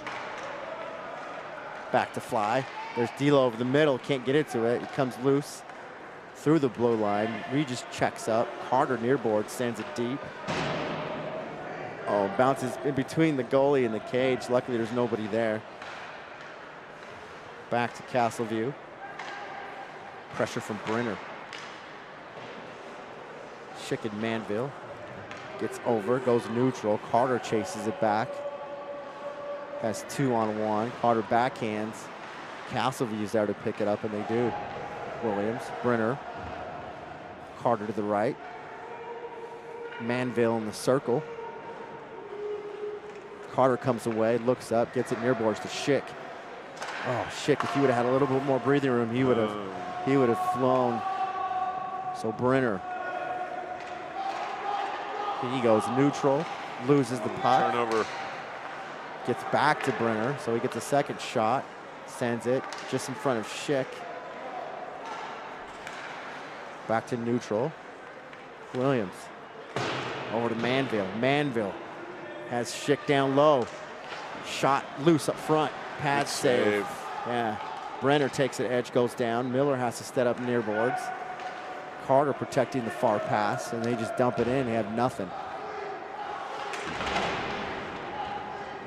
Back to Fly. There's D'Lo over the middle. Can't get into it. It comes loose through the blue line. Regis checks up. Carter near board sends it deep. Oh, bounces in between the goalie and the cage. Luckily, there's nobody there. Back to Castleview. Pressure from Brenner. Schick and Manville. Gets over, goes neutral. Carter chases it back. Has 2-on-1. Carter backhands. Castleview's there to pick it up, and they do. Williams, Brenner. Carter to the right. Manville in the circle. Carter comes away, looks up, gets it near boards to Schick. Oh, Schick, if he would have had a little bit more breathing room, he would have flown. So Brenner. He goes neutral, loses the puck. Turnover. Gets back to Brenner, so he gets a second shot. Sends it just in front of Schick. Back to neutral. Williams over to Manville. Manville has Schick down low. Shot loose up front. Pad save. Yeah. Brenner takes it, edge goes down. Miller has to step up near boards. Carter protecting the far pass, and they just dump it in. They have nothing.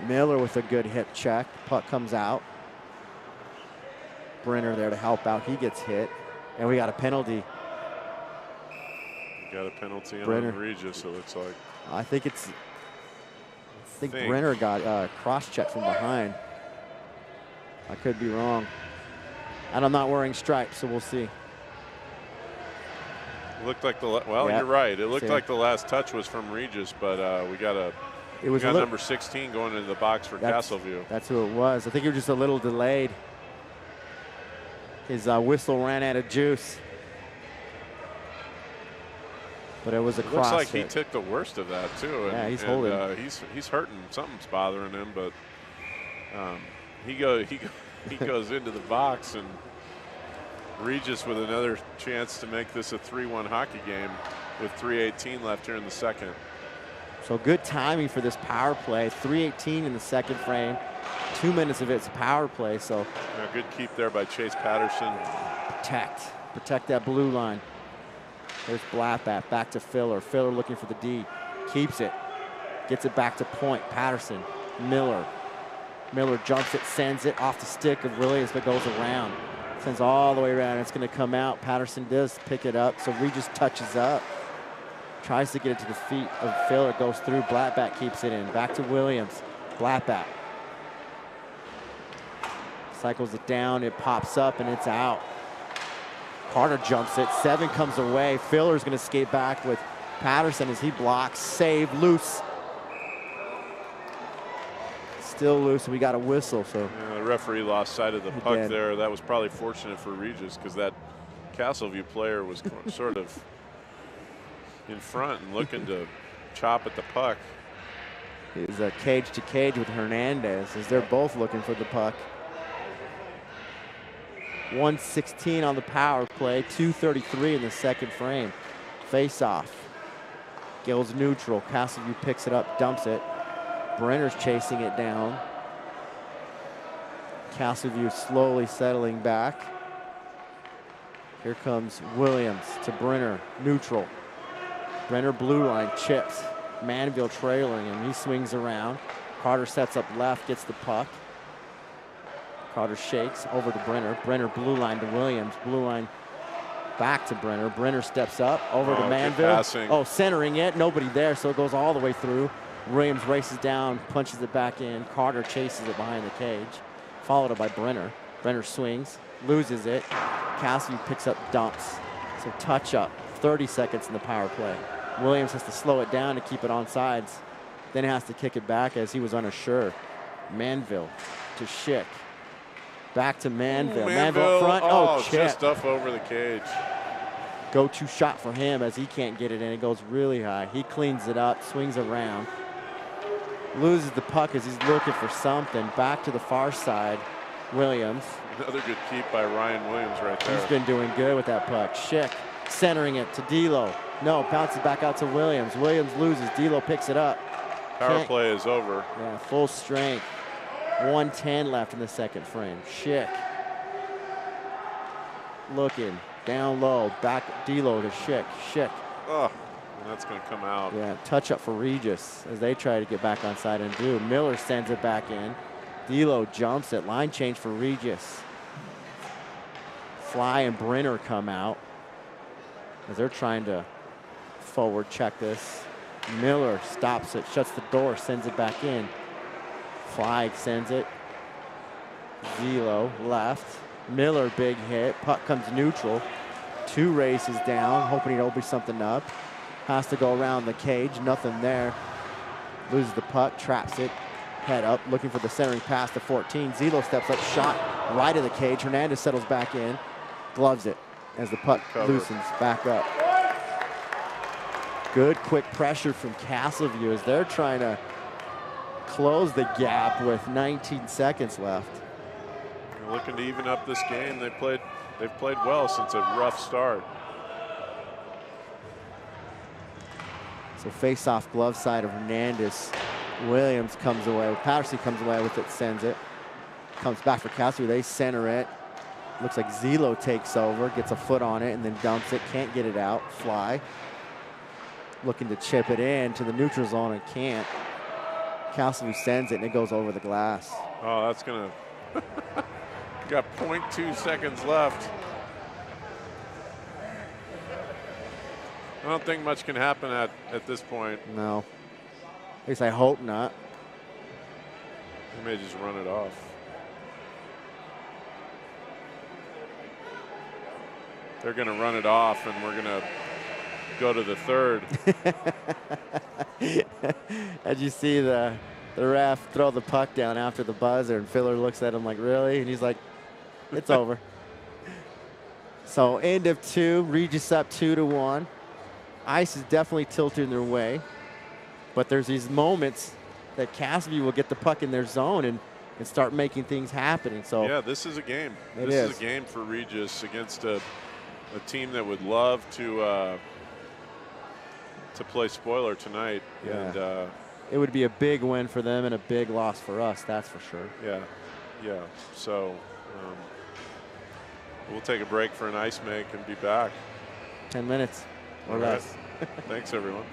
Miller with a good hip check. Puck comes out. Brenner there to help out. He gets hit, and we got a penalty. Got a penalty on Regis, it looks like. I think Brenner got cross-checked from behind. I could be wrong. And I'm not wearing stripes, so we'll see. It looked like you're right. It looked like the last touch was from Regis, but we got number 16 going into the box for Castleview. That's who it was. I think he was just a little delayed. His whistle ran out of juice. But it was a cross. Looks like he took the worst of that too. Yeah, he's holding. He's hurting. Something's bothering him, but he goes into the box, and Regis with another chance to make this a 3-1 hockey game with 3:18 left here in the second. So good timing for this power play. 3:18 in the second frame. 2 minutes of it's a power play. So good keep there by Chase Patterson. Protect that blue line. There's Blackback, back to Filler. Filler looking for the D. Keeps it. Gets it back to point. Patterson. Miller. Miller jumps it, sends it off the stick of Williams, but goes around. Sends all the way around. It's going to come out. Patterson does pick it up, so Regis touches up. Tries to get it to the feet of Filler. Goes through. Blackback keeps it in. Back to Williams. Blackback. Cycles it down. It pops up, and it's out. Carter jumps it. 7 comes away. Filler's going to skate back with Patterson as he blocks. Save. Loose. Still loose. We got a whistle. So yeah, the referee lost sight of the puck there. That was probably fortunate for Regis because that Castleview player was sort of in front and looking to chop at the puck. It's a cage to cage with Hernandez as they're both looking for the puck. 1:16 on the power play, 2:33 in the second frame. Face off. Gill's neutral. Castleview picks it up, dumps it. Brenner's chasing it down. Castleview slowly settling back. Here comes Williams to Brenner, neutral. Brenner blue line, chips. Manville trailing him. He swings around. Carter sets up left, gets the puck. Carter shakes over to Brenner. Brenner blue line to Williams. Blue line back to Brenner. Brenner steps up over to Manville. Oh, centering it. Nobody there, so it goes all the way through. Williams races down, punches it back in. Carter chases it behind the cage, followed up by Brenner. Brenner swings, loses it. Castleview picks up, dumps. So touch up, 30 seconds in the power play. Williams has to slow it down to keep it on sides. Then he has to kick it back as he was unsure. Manville to Schick. Back to Manville. Manville front. Oh, chip. Just up over the cage. Go-to shot for him as he can't get it in. It goes really high. He cleans it up, swings around. Loses the puck as he's looking for something. Back to the far side. Williams. Another good keep by Ryan Williams right there. He's been doing good with that puck. Schick centering it to D'Lo. No, bounces back out to Williams. Williams loses. D'Lo picks it up. Power play is over. Yeah, full strength. 1:10 left in the second frame. Schick looking down low. Back D'Lo to Schick. Schick. Oh, that's going to come out. Yeah, touch up for Regis as they try to get back on side and do. Miller sends it back in. D'Lo jumps it. Line change for Regis. Fly and Brenner come out as they're trying to forward check this. Miller stops it, shuts the door, sends it back in. Fly sends it. D'Lo left. Miller big hit. Puck comes neutral. 2 races down, hoping he'd open something up. Has to go around the cage. Nothing there. Loses the puck, traps it. Head up, looking for the centering pass to 14. Zelo steps up, shot right of the cage. Hernandez settles back in. Gloves it as the puck loosens back up. Good quick pressure from Castleview as they're trying to close the gap with 19 seconds left. They're looking to even up this game. They've played well since a rough start. So face-off glove side of Hernandez. Williams comes away. Patterson comes away with it, sends it. Comes back for Cassidy. They center it. Looks like Zelo takes over, gets a foot on it, and then dumps it. Can't get it out. Fly. Looking to chip it in to the neutral zone and can't. Cassidy sends it, and it goes over the glass. Oh, that's going to. Got 0.2 seconds left. I don't think much can happen at this point. No. At least I hope not. He may just run it off. They're going to run it off, and we're going to go to the third. As you see the ref throw the puck down after the buzzer, and Filler looks at him like, really? And he's like, it's over. So end of 2, Regis up 2-1. Ice is definitely tilting their way, but there's these moments that Cassidy will get the puck in their zone and start making things happen. So yeah, this is a game. This is a game for Regis against a team that would love to play spoiler tonight. Yeah. And it would be a big win for them and a big loss for us, that's for sure. Yeah, yeah. So we'll take a break for an ice make and be back. 10 minutes or less. Thanks, everyone.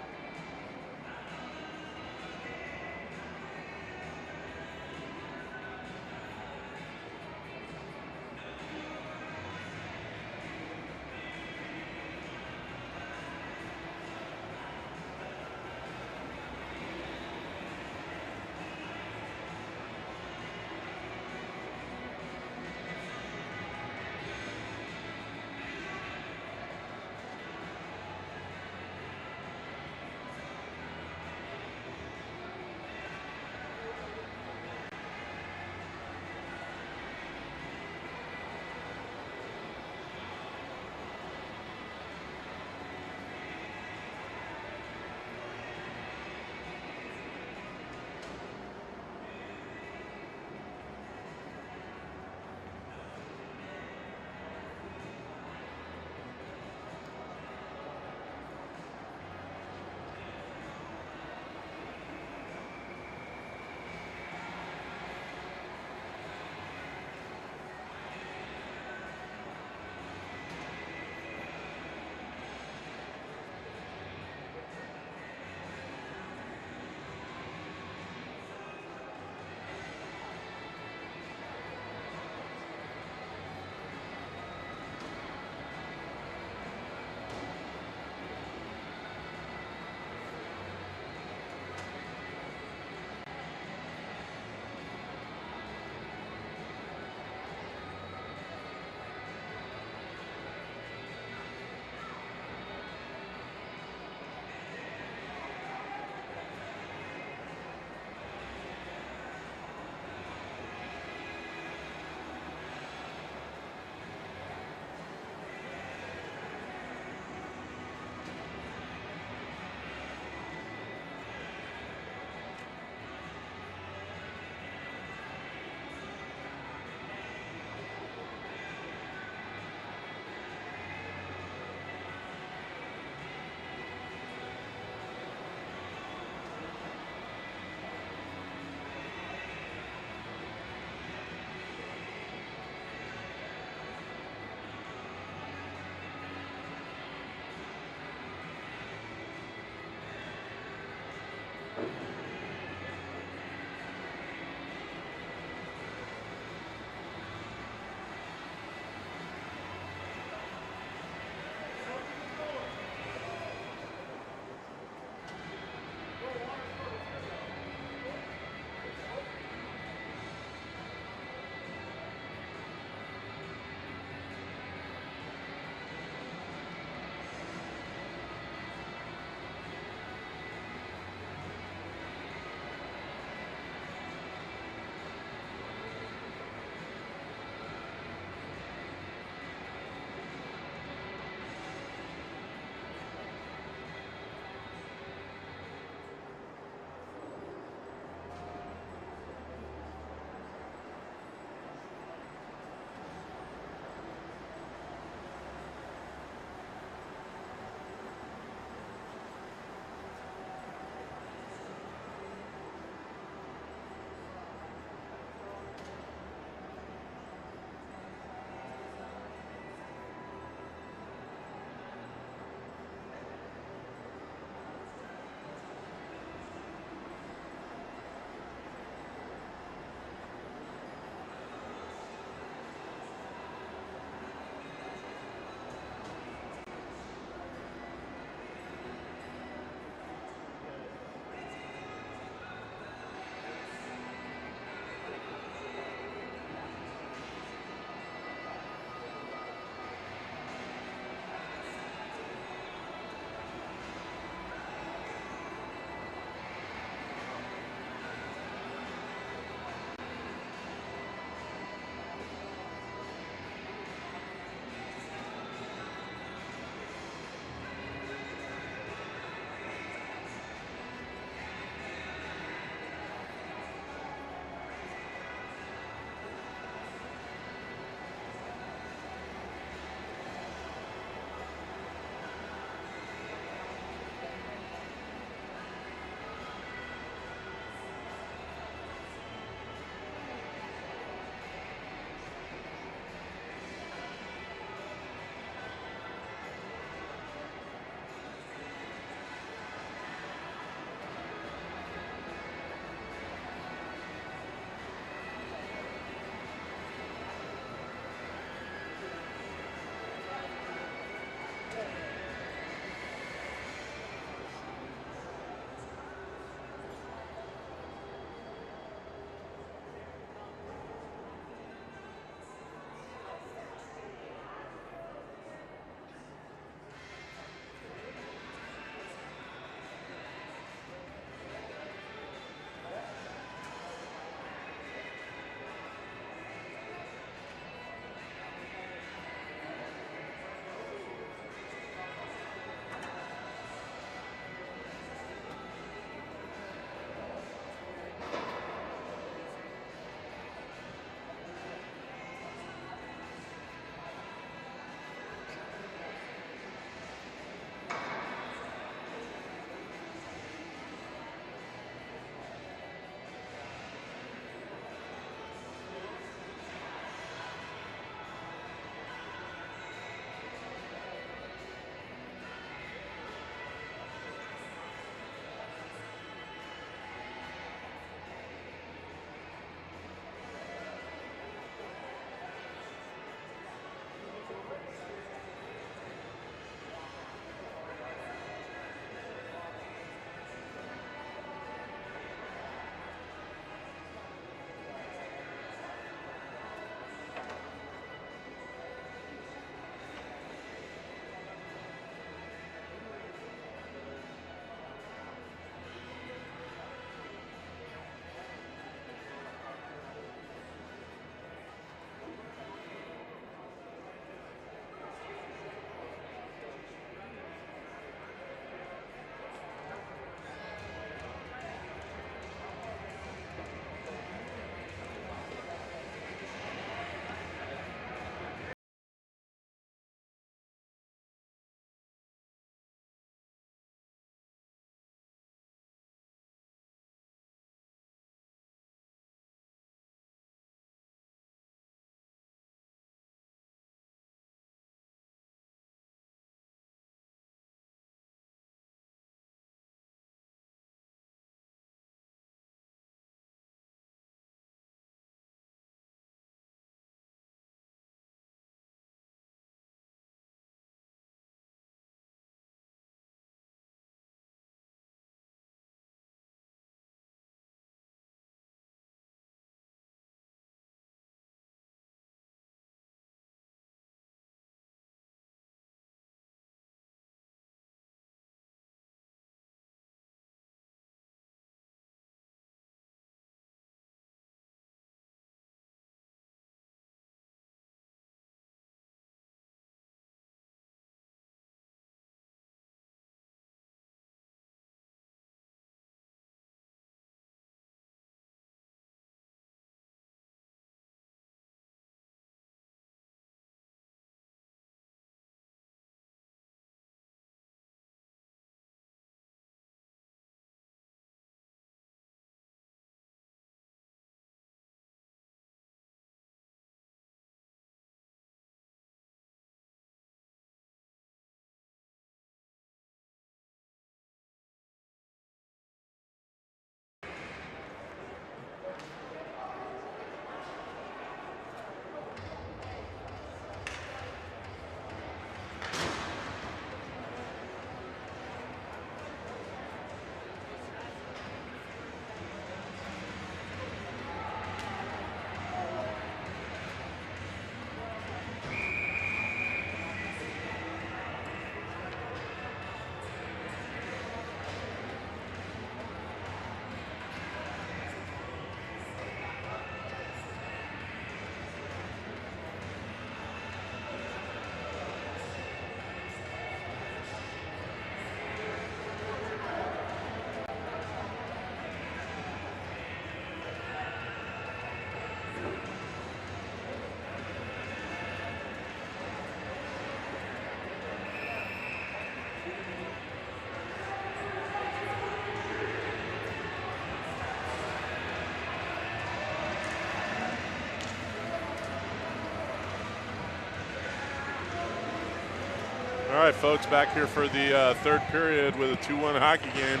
All right, folks, back here for the third period with a 2-1 hockey game.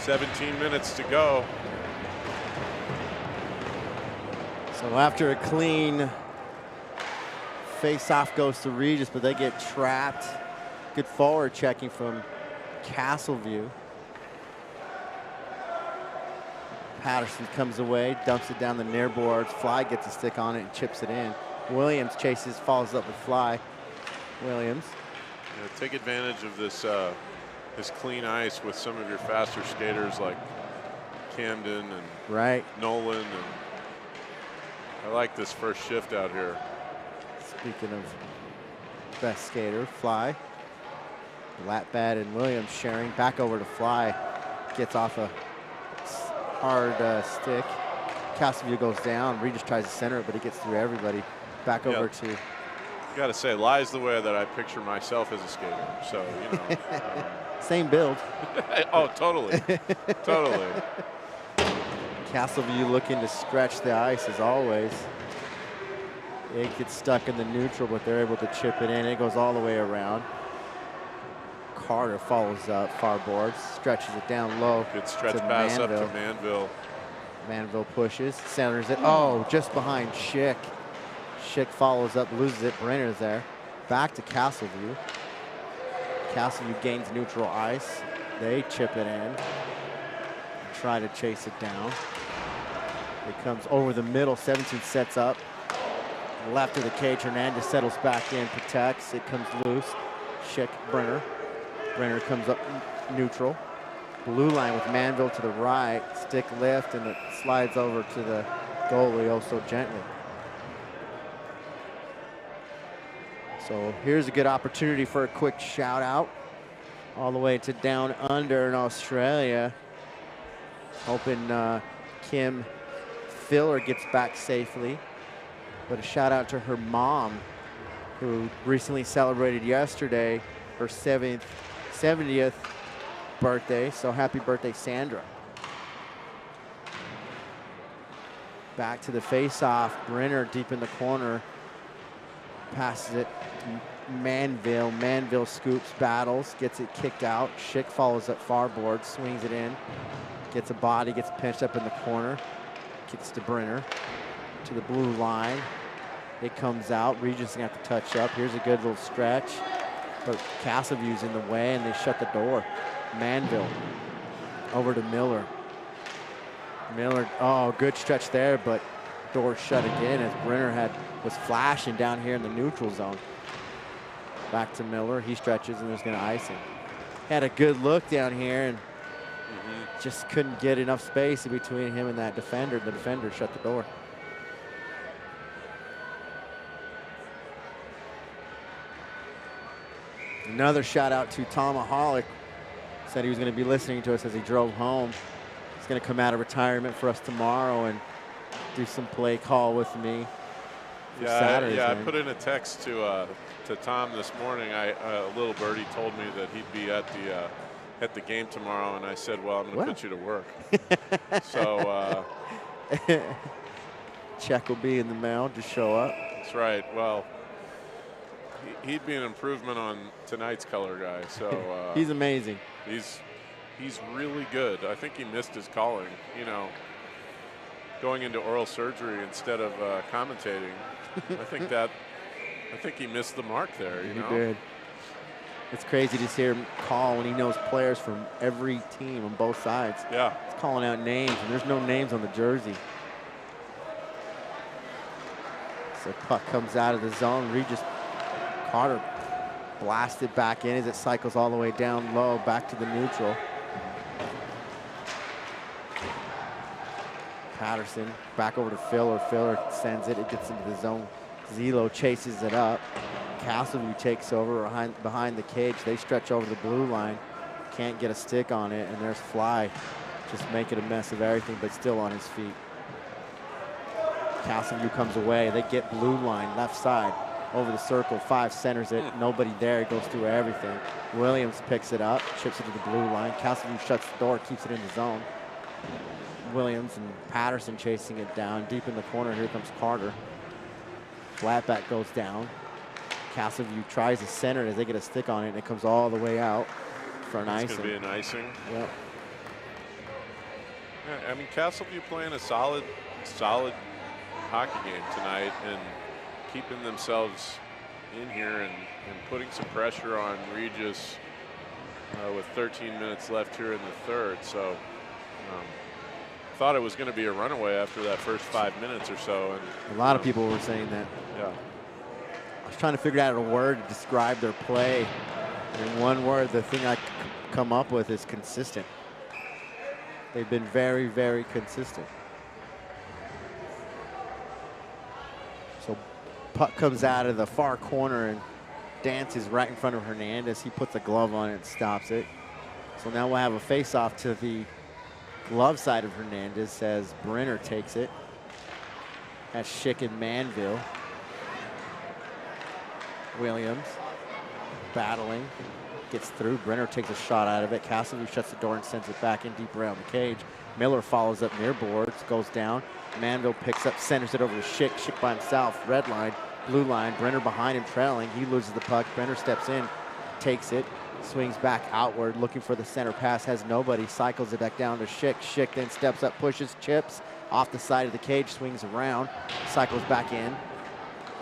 17 minutes to go. So after a clean face-off goes to Regis, but they get trapped. Good forward checking from Castleview. Patterson comes away, dumps it down the near boards. Fly gets a stick on it and chips it in. Williams chases, follows up with Fly. Williams. Yeah, take advantage of this this clean ice with some of your faster skaters like Camden and Nolan. And I like this first shift out here. Speaking of best skater, Fly. Latbad and Williams sharing. Back over to Fly. Gets off a hard stick. Castleview goes down. Regis tries to center it, but he gets through everybody. Back over to. Got to say, Lie's the way that I picture myself as a skater. So, you know. Same build. Oh, totally. Totally. Castleview looking to stretch the ice as always. It gets stuck in the neutral, but they're able to chip it in. It goes all the way around. Carter follows up, far boards, stretches it down low. Good stretch pass up to Manville. Manville pushes, centers it. Oh, just behind Schick. Schick follows up, loses it. Brenner's there. Back to Castleview. Castleview gains neutral ice. They chip it in. Try to chase it down. It comes over the middle. 17 sets up. Left of the cage. Hernandez settles back in, protects. It comes loose. Schick, Brenner. Brenner comes up neutral. Blue line with Manville to the right. Stick lift, and it slides over to the goalie oh so gently. So here's a good opportunity for a quick shout out. All the way to Down Under in Australia. Hoping Kim Filler gets back safely. But a shout out to her mom, who recently celebrated yesterday her 70th birthday. So happy birthday, Sandra. Back to the face-off. Brenner deep in the corner. Passes it to Manville. Manville scoops, battles, gets it kicked out. Schick follows up far board, swings it in. Gets a body, gets pinched up in the corner. Kicks to Brenner. To the blue line. It comes out. Regis gonna have to touch up. Here's a good little stretch. But Castleview's in the way and they shut the door. Manville over to Miller. Miller, oh, good stretch there, but door shut again as Brenner was flashing down here in the neutral zone. Back to Miller. He stretches and is gonna ice him. Had a good look down here and just couldn't get enough space in between him and that defender. The defender shut the door. Another shout out to Tomaholic. Said he was going to be listening to us as he drove home. He's going to come out of retirement for us tomorrow and do some play call with me. I put in a text to Tom this morning. A little birdie told me that he'd be at the game tomorrow, and I said, well, I'm going to put you to work. So check will be in the mail. Just show up. That's right. Well, he'd be an improvement on tonight's color guy. So he's amazing. He's really good. I think he missed his calling. You know, going into oral surgery instead of commentating. I think he missed the mark there. You know? He did. It's crazy to hear him call when he knows players from every team on both sides. Yeah. He's calling out names, and there's no names on the jersey. So puck comes out of the zone. Regis Carter blasted back in as it cycles all the way down low, back to the neutral. Patterson back over to Filler. Filler sends it. It gets into the zone. Zelo chases it up. Castleview takes over behind the cage. They stretch over the blue line. Can't get a stick on it, and there's Fly just making a mess of everything, but still on his feet. Castleview comes away. They get blue line, left side, over the circle. 5 centers it. Nobody there. It goes through everything. Williams picks it up, chips it to the blue line. Castleview shuts the door, keeps it in the zone. Williams and Patterson chasing it down. Deep in the corner, here comes Carter. Flatback goes down. Castleview tries to center it as they get a stick on it, and it comes all the way out for an icing. It's going to be an icing. Yep. Yeah, I mean, Castleview playing a solid hockey game tonight and keeping themselves in here and putting some pressure on Regis with 13 minutes left here in the third. So thought it was going to be a runaway after that first 5 minutes or so. And a lot of people were saying that. Yeah. I was trying to figure out a word to describe their play. And in one word, the thing I come up with is consistent. They've been very, very consistent. So puck comes out of the far corner and dances right in front of Hernandez. He puts a glove on it and stops it. So now we'll have a face-off to the glove side of Hernandez as Brenner takes it. That's Schick and Manville. Williams battling, gets through. Brenner takes a shot out of it. Castleview shuts the door and sends it back in deep around the cage. Miller follows up near boards, goes down. Manville picks up, centers it over to Schick. Schick by himself, red line, blue line. Brenner behind him trailing. He loses the puck. Brenner steps in, takes it, swings back outward, looking for the center pass, has nobody, cycles it back down to Schick. Schick then steps up, pushes, chips, off the side of the cage, swings around, cycles back in,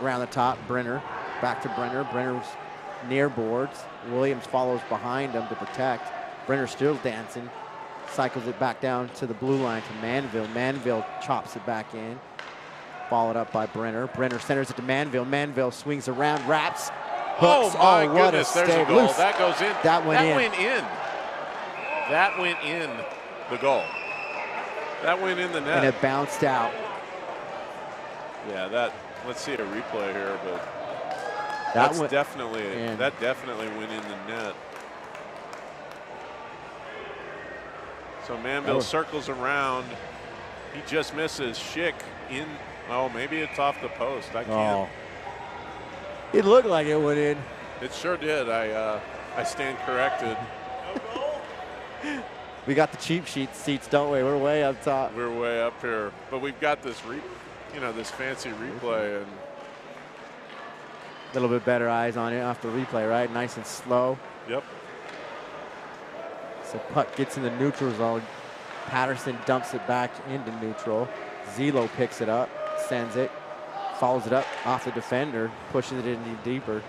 around the top, Brenner, back to Brenner. Brenner's near boards. Williams follows behind him to protect. Brenner still dancing, cycles it back down to the blue line to Manville. Manville chops it back in, followed up by Brenner. Brenner centers it to Manville. Manville swings around, wraps, hooks. Oh my what goodness, a there's a goal. Loose. That goes in. That went in. That went in the goal. That went in the net. And it bounced out. Yeah, let's see a replay here, but that definitely went in the net. So Manville circles around. He just misses. Schick in. Oh, maybe it's off the post. I can't. Oh. It looked like it went in. It sure did. I stand corrected. We got the cheap sheet seats, don't we? We're way up top. We're way up here, but we've got this this fancy replay and a little bit better eyes on it off the replay, right? Nice and slow. Yep. So puck gets in the neutral zone. Patterson dumps it back into neutral. Zelo picks it up, sends it, follows it up off the defender, pushes it in deeper.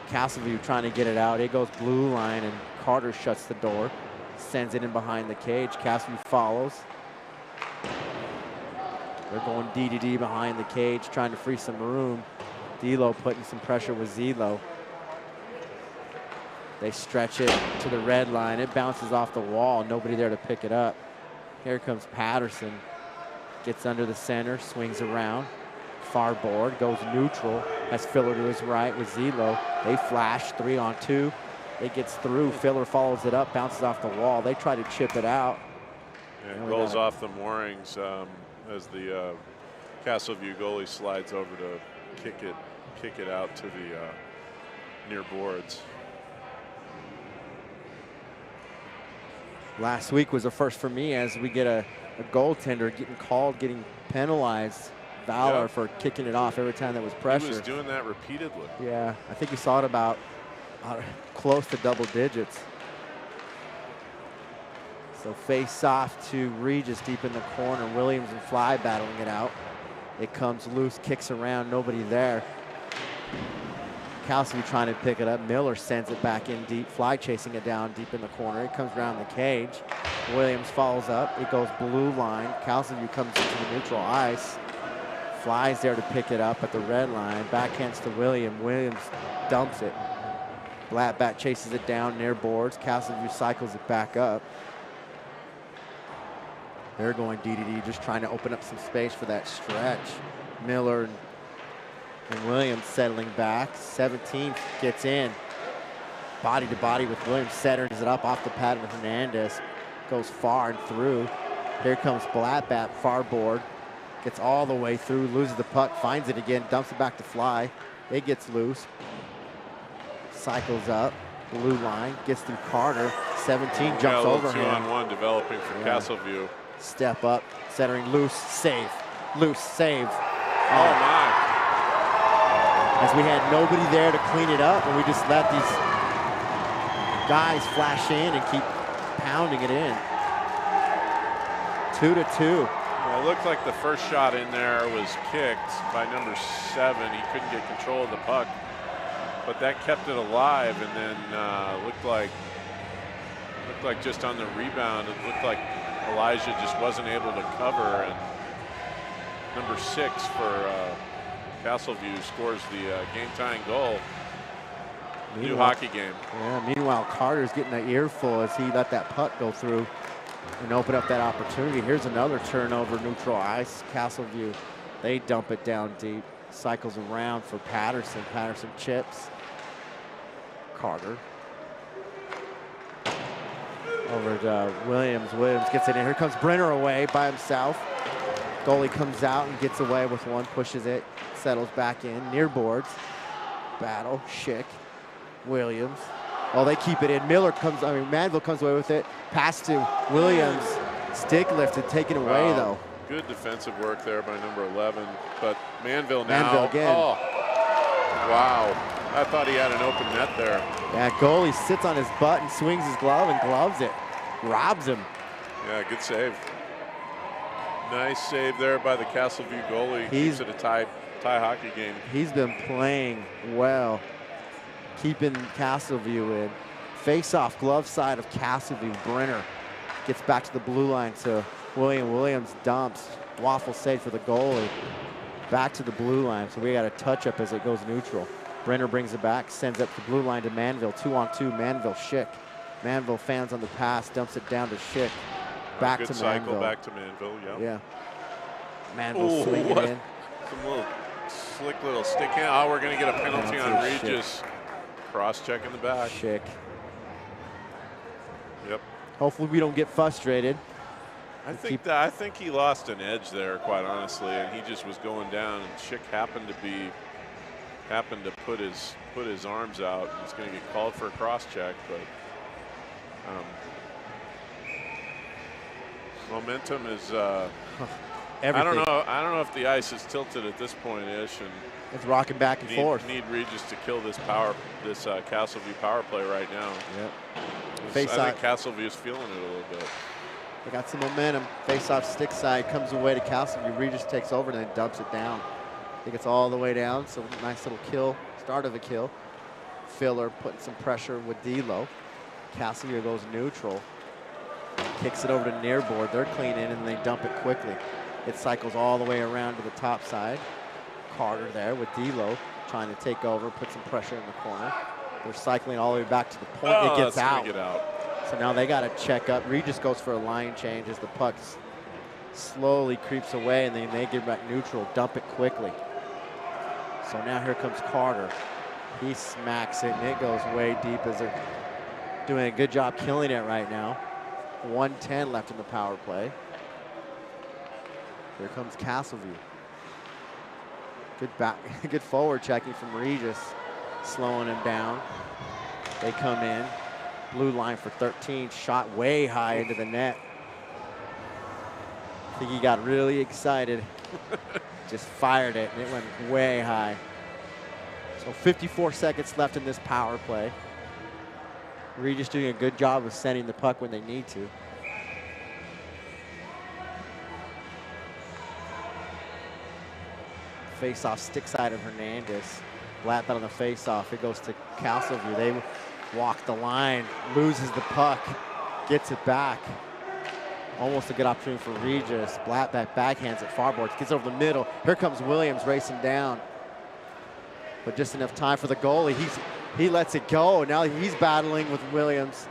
Castleview trying to get it out. It goes blue line, and Carter shuts the door, sends it in behind the cage. Castleview follows. They're going D behind the cage, trying to free some room. D'Lo putting some pressure with Zelo. They stretch it to the red line. It bounces off the wall. Nobody there to pick it up. Here comes Patterson. Gets under the center, swings around. Far board, goes neutral. Has Filler to his right with Zelo. They flash 3-on-2. It gets through. Filler follows it up, bounces off the wall. They try to chip it out. Yeah, it rolls off the moorings as the Castleview goalie slides over to kick it out to the near boards. Last week was a first for me as we get a goaltender getting called, getting penalized. Valor for kicking it off every time there was pressure. He was doing that repeatedly. Yeah, I think we saw it about close to double digits. So face off to Regis deep in the corner. Williams and Fly battling it out. It comes loose, kicks around, nobody there. Castleview trying to pick it up. Miller sends it back in deep. Fly chasing it down deep in the corner. It comes around the cage. Williams follows up. It goes blue line. Castleview comes into the neutral ice. Fly's there to pick it up at the red line. Backhands to Williams. Williams dumps it. Blackback chases it down near boards. Castleview cycles it back up. They're going DDD, just trying to open up some space for that stretch. Miller and Williams settling back. 17th gets in. Body to body with Williams. Centers it up off the pad with Hernandez. Goes far and through. Here comes Blackback, far board. Gets all the way through, loses the puck, finds it again, dumps it back to Fly. It gets loose. Cycles up, blue line, gets through Carter. 17 jumps over him. 2-on-1 developing for Castleview. Step up, centering loose, save. Loose, save. Oh my. as we had nobody there to clean it up, and we just let these guys flash in and keep pounding it in. 2-2. Well, it looked like the first shot in there was kicked by number 7. He couldn't get control of the puck, but that kept it alive, and then looked like just on the rebound, it looked like Elijah just wasn't able to cover, and number 6 for Castleview scores the game-tying goal. New hockey game. Yeah, meanwhile, Carter's getting an earful as he let that puck go through and open up that opportunity. Here's another turnover, neutral ice. Castleview, they dump it down deep. Cycles around for Patterson. Patterson chips. Carter. Over to Williams. Williams gets it in. Here comes Brenner away by himself. Goalie comes out and gets away with one, pushes it, settles back in, near boards. Battle, Schick, Williams. Oh, they keep it in. Manville comes away with it. Pass to Williams. Stick lifted, taken away though. Good defensive work there by number 11, but Manville now. Manville again. Oh, wow. I thought he had an open net there. Yeah, goalie sits on his butt and swings his glove and gloves it. Robs him. Yeah, good save. Nice save there by the Castleview goalie. Keeps it a tie hockey game. He's been playing well, keeping Castleview in. Face-off, glove side of Castleview. Brenner gets back to the blue line to Williams dumps. Waffle save for the goalie. Back to the blue line, so we got a touch-up as it goes neutral. Brenner brings it back, sends up the blue line to Manville. 2-on-2, Manville, Schick. Manville fans on the pass, dumps it down to Schick. Back to Manville. Good cycle back to Manville, yeah. Manville swinging in. Some little slick little stick hand. Oh, we're going to get a penalty on Regis. Cross-check in the back. Schick. Yep. Hopefully we don't get frustrated. I think he lost an edge there, quite honestly, and he just was going down, and Schick happened to put his arms out. He's going to get called for a cross-check, but momentum is. I don't know if the ice is tilted at this point-ish, and it's rocking back and forth. Need Regis to kill this Castleview power play right now. Yep. I think Castleview is feeling it a little bit. They got some momentum. Face-off stick side comes away to Castleview. Regis takes over and then dumps it down. I think it's all the way down. So nice little kill, start of a kill. Filler putting some pressure with D'Lo. Castleview goes neutral. Kicks it over to near board. They're clean in and they dump it quickly. It cycles all the way around to the top side. Carter there with D'Lo trying to take over, put some pressure in the corner. They're cycling all the way back to the point. It gets out. So now they got to check up. Regis goes for a line change as the puck slowly creeps away, and then they get back neutral, dump it quickly. So now here comes Carter. He smacks it, and it goes way deep as they're doing a good job killing it right now. 1:10 left in the power play. Here comes Castleview. Good forward checking from Regis, slowing him down. They come in. Blue line for 13, shot way high into the net. I think he got really excited. Just fired it, and it went way high. So 54 seconds left in this power play. Regis doing a good job of sending the puck when they need to. Face-off stick side of Hernandez. Blatt on the face-off. It goes to Castleview. They walk the line, loses the puck, gets it back. Almost a good opportunity for Regis. Blatt backhands it, far boards, gets over the middle. Here comes Williams racing down. But just enough time for the goalie. He lets it go. Now he's battling with Williams.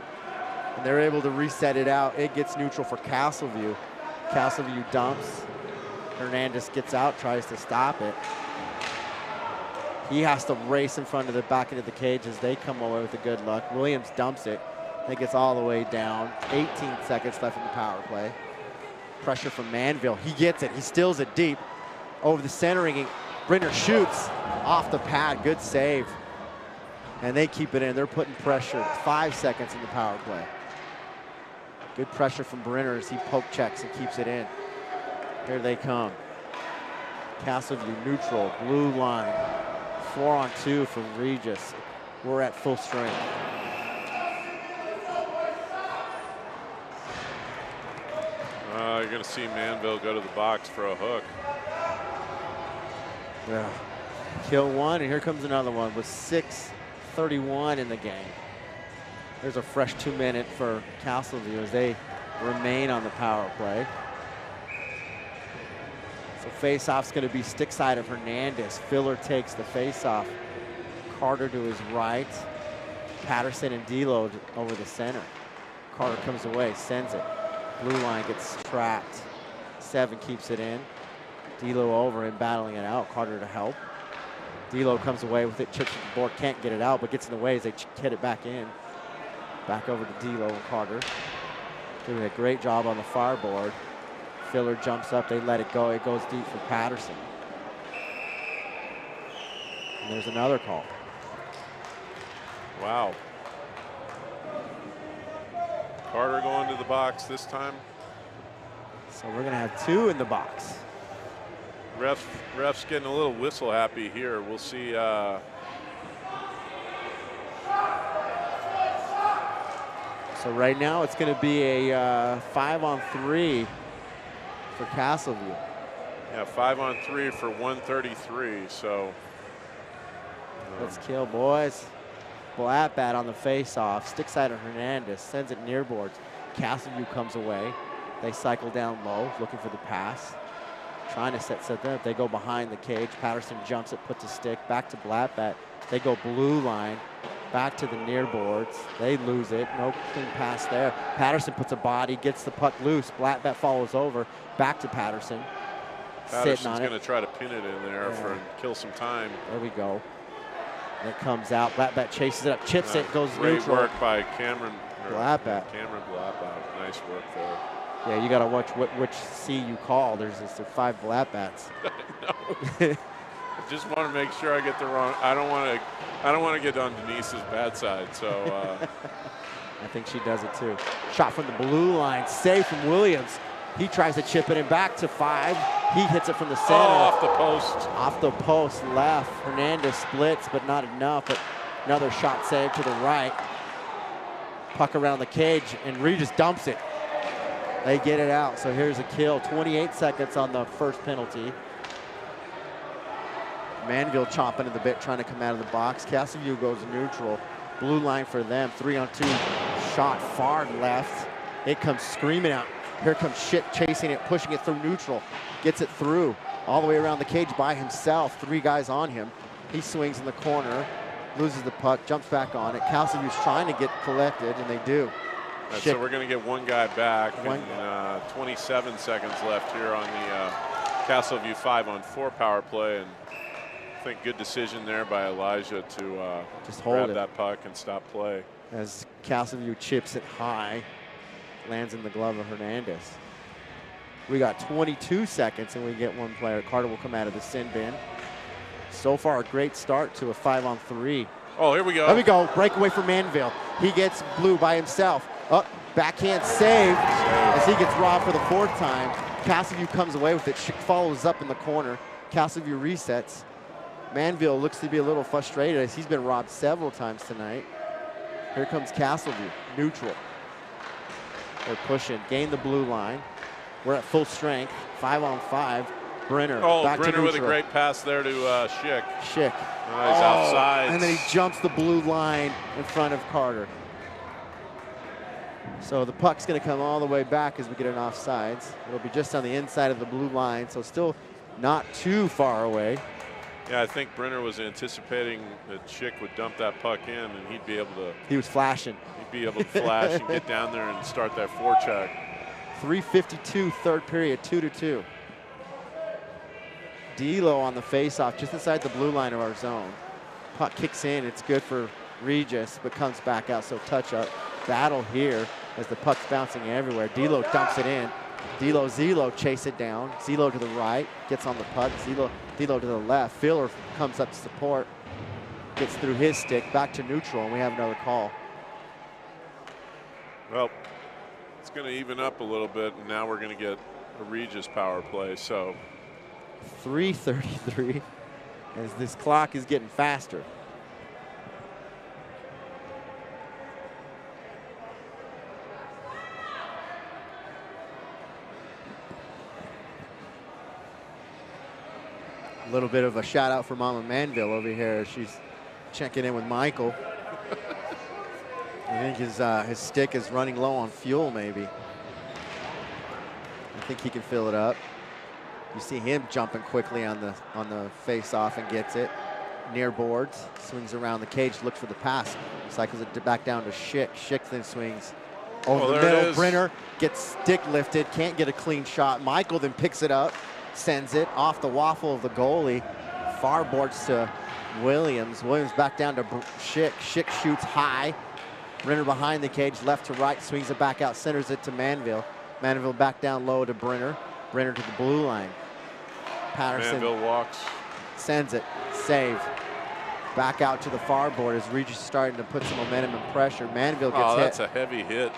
And they're able to reset it out. It gets neutral for Castleview. Castleview dumps. Hernandez gets out, tries to stop it. He has to race in front of the back into the cage as they come away with a good luck. Williams dumps it. It gets all the way down. 18 seconds left in the power play. Pressure from Manville. He gets it. He steals it deep. Over the centering. Brenner shoots off the pad. Good save. And they keep it in. They're putting pressure. 5 seconds in the power play. Good pressure from Brenner as he poke checks and keeps it in. Here they come. Castleview neutral, blue line. 4-on-2 from Regis. We're at full strength. You're going to see Manville go to the box for a hook. Yeah. Kill one, and here comes another one with 6:31 in the game. There's a fresh 2-minute for Castleview as they remain on the power play. So face-off's going to be stick side of Hernandez. Filler takes the face-off. Carter to his right. Patterson and D'Lo over the center. Carter comes away, sends it. Blue line gets trapped. 7 keeps it in. D'Lo over and battling it out. Carter to help. D'Lo comes away with it, chips at the board, can't get it out, but gets in the way as they get it back in. Back over to D'Lo and Carter. Doing a great job on the fireboard. Filler jumps up, they let it go. It goes deep for Patterson. And there's another call. Wow. Carter going to the box this time. So we're gonna have 2 in the box. Ref's getting a little whistle happy here. We'll see. So right now it's going to be a 5-on-3 for Castleview. Yeah, 5-on-3 for 133. So let's kill, boys. Blackbat on the face-off. Stick side of Hernandez sends it near boards. Castleview comes away. They cycle down low, looking for the pass. Trying to set them up. They go behind the cage. Patterson jumps it, puts a stick back to Blackbat. They go blue line, back to the near boards. They lose it. No clean pass there. Patterson puts a body, gets the puck loose. Blackbat follows over, back to Patterson. Patterson's going to try to pin it in there for kill some time. There we go. And it comes out. Blackbat chases it up, chips it, goes great neutral. Work by Cameron. Blackbat. Cameron Blackbat. Nice work there. Yeah, you got to watch which C you call. There's 5 Blackbats. I just want to make sure I get the wrong. I don't want to get on Denise's bad side. So I think she does it too. Shot from the blue line, save from Williams. He tries to chip it in back to 5. He hits it from the center. Off the post. Off the post left. Hernandez splits, but not enough. But another shot saved to the right. Puck around the cage, and Regis dumps it. They get it out, so here's a kill. 28 seconds on the first penalty. Manville chomping in the bit, trying to come out of the box. Castleview goes neutral. Blue line for them, 3-on-2. Shot far left. It comes screaming out. Here comes Schick chasing it, pushing it through neutral. Gets it through, all the way around the cage by himself. 3 guys on him. He swings in the corner, loses the puck, jumps back on it. Castleview's trying to get collected, and they do. So we're going to get 1 guy back. 27 seconds left here on the Castleview 5-on-4 power play. And I think good decision there by Elijah to just grab that puck and stop play. As Castleview chips it high, lands in the glove of Hernandez. We got 22 seconds and we get 1 player. Carter will come out of the sin bin. So far, a great start to a 5-on-3. Oh, here we go. There we go. Breakaway for Manville. He gets blue by himself. Up, backhand save as he gets robbed for the 4th time. Castleview comes away with it. Follows up in the corner. Castleview resets. Manville looks to be a little frustrated as he's been robbed several times tonight. Here comes Castleview, neutral. They're pushing, gain the blue line. We're at full strength, 5-on-5. Brenner, back Brenner to with a great pass there to Schick. Schick. He's outside. And then he jumps the blue line in front of Carter. So the puck's going to come all the way back as we get an offsides. It'll be just on the inside of the blue line, so still not too far away. Yeah, I think Brenner was anticipating that Schick would dump that puck in, and he'd be able to. He was flashing. He'd be able to flash and get down there and start that forecheck. 3:52, 3rd period, 2-2. D'Lo on the faceoff, just inside the blue line of our zone. Puck kicks in, it's good for Regis, but comes back out, so touch up. Battle here as the puck's bouncing everywhere. D'Lo dumps it in. Zelo chase it down. Zelo to the right, gets on the puck. D'Lo to the left. Filler comes up to support, gets through his stick, back to neutral, and we have another call. Well, it's going to even up a little bit, and now we're going to get a Regis power play. So 3:33. as this clock is getting faster. A little bit of a shout out for Mama Manville over here. She's checking in with Michael. I think his stick is running low on fuel, maybe. I think he can fill it up. You see him jumping quickly on the face-off and gets it. Near boards, swings around the cage, looks for the pass. Cycles it back down to Schick. Schick then swings over the middle. Brenner gets stick lifted, can't get a clean shot. Michael then picks it up, sends it off the waffle of the goalie. Far boards to Williams. Williams back down to Schick. Schick shoots high. Brenner behind the cage, left to right, swings it back out, centers it to Manville. Manville back down low to Brenner. Brenner to the blue line. Patterson. Manville walks. Sends it. Save. Back out to the far board as Regis is starting to put some momentum and pressure. Manville gets hit. That's a heavy hit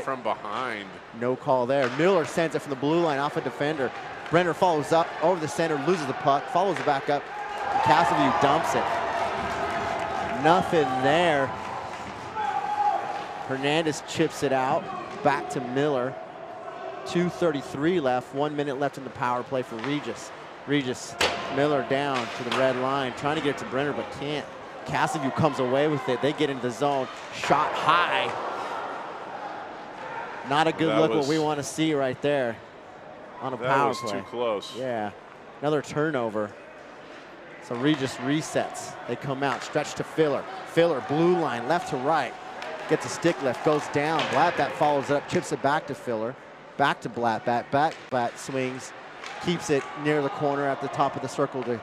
from behind. No call there. Miller sends it from the blue line off a defender. Brenner follows up over the center, loses the puck, follows it back up. Castleview dumps it. Nothing there. Hernandez chips it out. Back to Miller. 2:33 left. 1 minute left in the power play for Regis. Regis, Miller down to the red line, trying to get it to Brenner, but can't. Castleview comes away with it. They get into the zone. Shot high. Not a good look, what we want to see right there on a power play. That was too close. Yeah. Another turnover. So Regis resets. They come out, stretch to Filler. Filler, blue line, left to right. Gets a stick lift, goes down. Blattbat follows it up, chips it back to Filler. Back to Blattbat. Blattbat swings, keeps it near the corner at the top of the circle to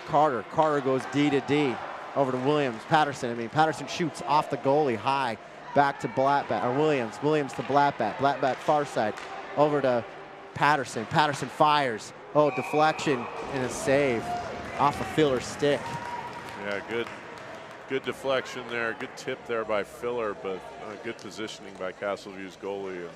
Carter. Carter goes D to D over to Williams. Patterson shoots off the goalie high. Back to Blattbat, or Williams. Williams to Blattbat. Blattbat far side over to Patterson. Patterson fires. Oh, deflection and a save off a Filler's stick. Yeah, good deflection there. Good tip there by Filler, but good positioning by Castleview's goalie.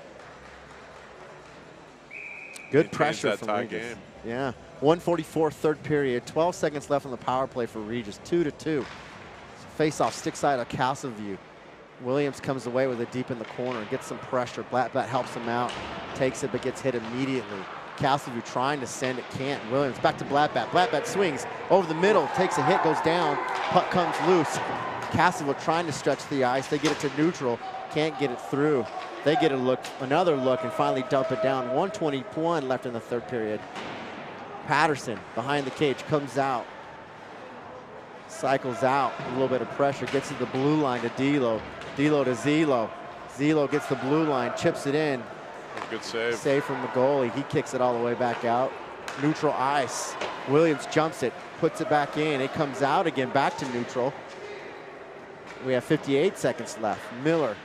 Good pressure from Regis. Game. Yeah, 1:44 third period. 12 seconds left on the power play for Regis. 2-2. Face-off stick side of Castleview. Williams comes away with it deep in the corner, gets some pressure. Blattbat helps him out, takes it, but gets hit immediately. Castleview trying to send it, can't. Williams back to Blattbat. Blattbat swings over the middle, takes a hit, goes down. Puck comes loose. Castleview trying to stretch the ice. They get it to neutral, can't get it through. They get a look, another look, and finally dump it down. 1:21 left in the third period. Patterson behind the cage, comes out. Cycles out, a little bit of pressure, gets to the blue line to D'Lo. D'Lo to Zelo. Zelo gets the blue line, chips it in. Good save. Save from the goalie. He kicks it all the way back out. Neutral ice. Williams jumps it, puts it back in. It comes out again, back to neutral. We have 58 seconds left. Miller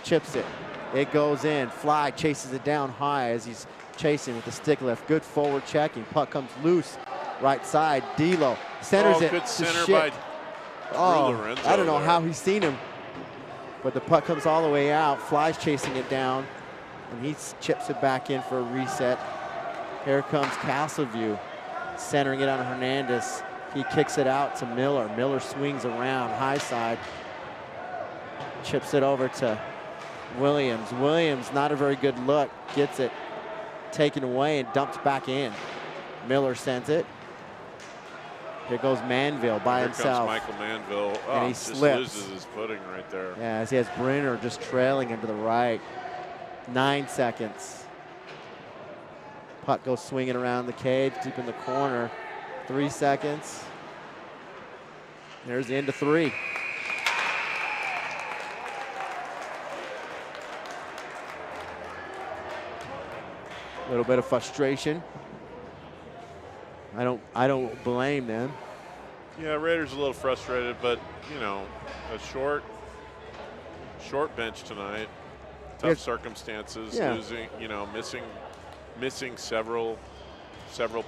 chips it. It goes in. Fly chases it down high as he's chasing with the stick lift. Good forward checking. Puck comes loose. Right side. D'Lo centers it. Good center by Lorenzo I don't know there. how he's seen him. But the puck comes all the way out. Fly's chasing it down. And he chips it back in for a reset. Here comes Castleview, centering it on Hernandez. He kicks it out to Miller. Miller swings around, high side. Chips it over to Williams. Williams, not a very good look, gets it taken away and dumped back in. Miller sends it. Here goes Manville by himself. Here comes Michael Manville. And he slips. Loses his footing right there. Yeah, as he has Brenner just trailing him to the right. 9 seconds. Puck goes swinging around the cage, deep in the corner. 3 seconds. There's the end of 3. A little bit of frustration. I don't blame them. Yeah, Raiders a little frustrated, but you know, a short bench tonight. Tough circumstances, losing, you know, missing several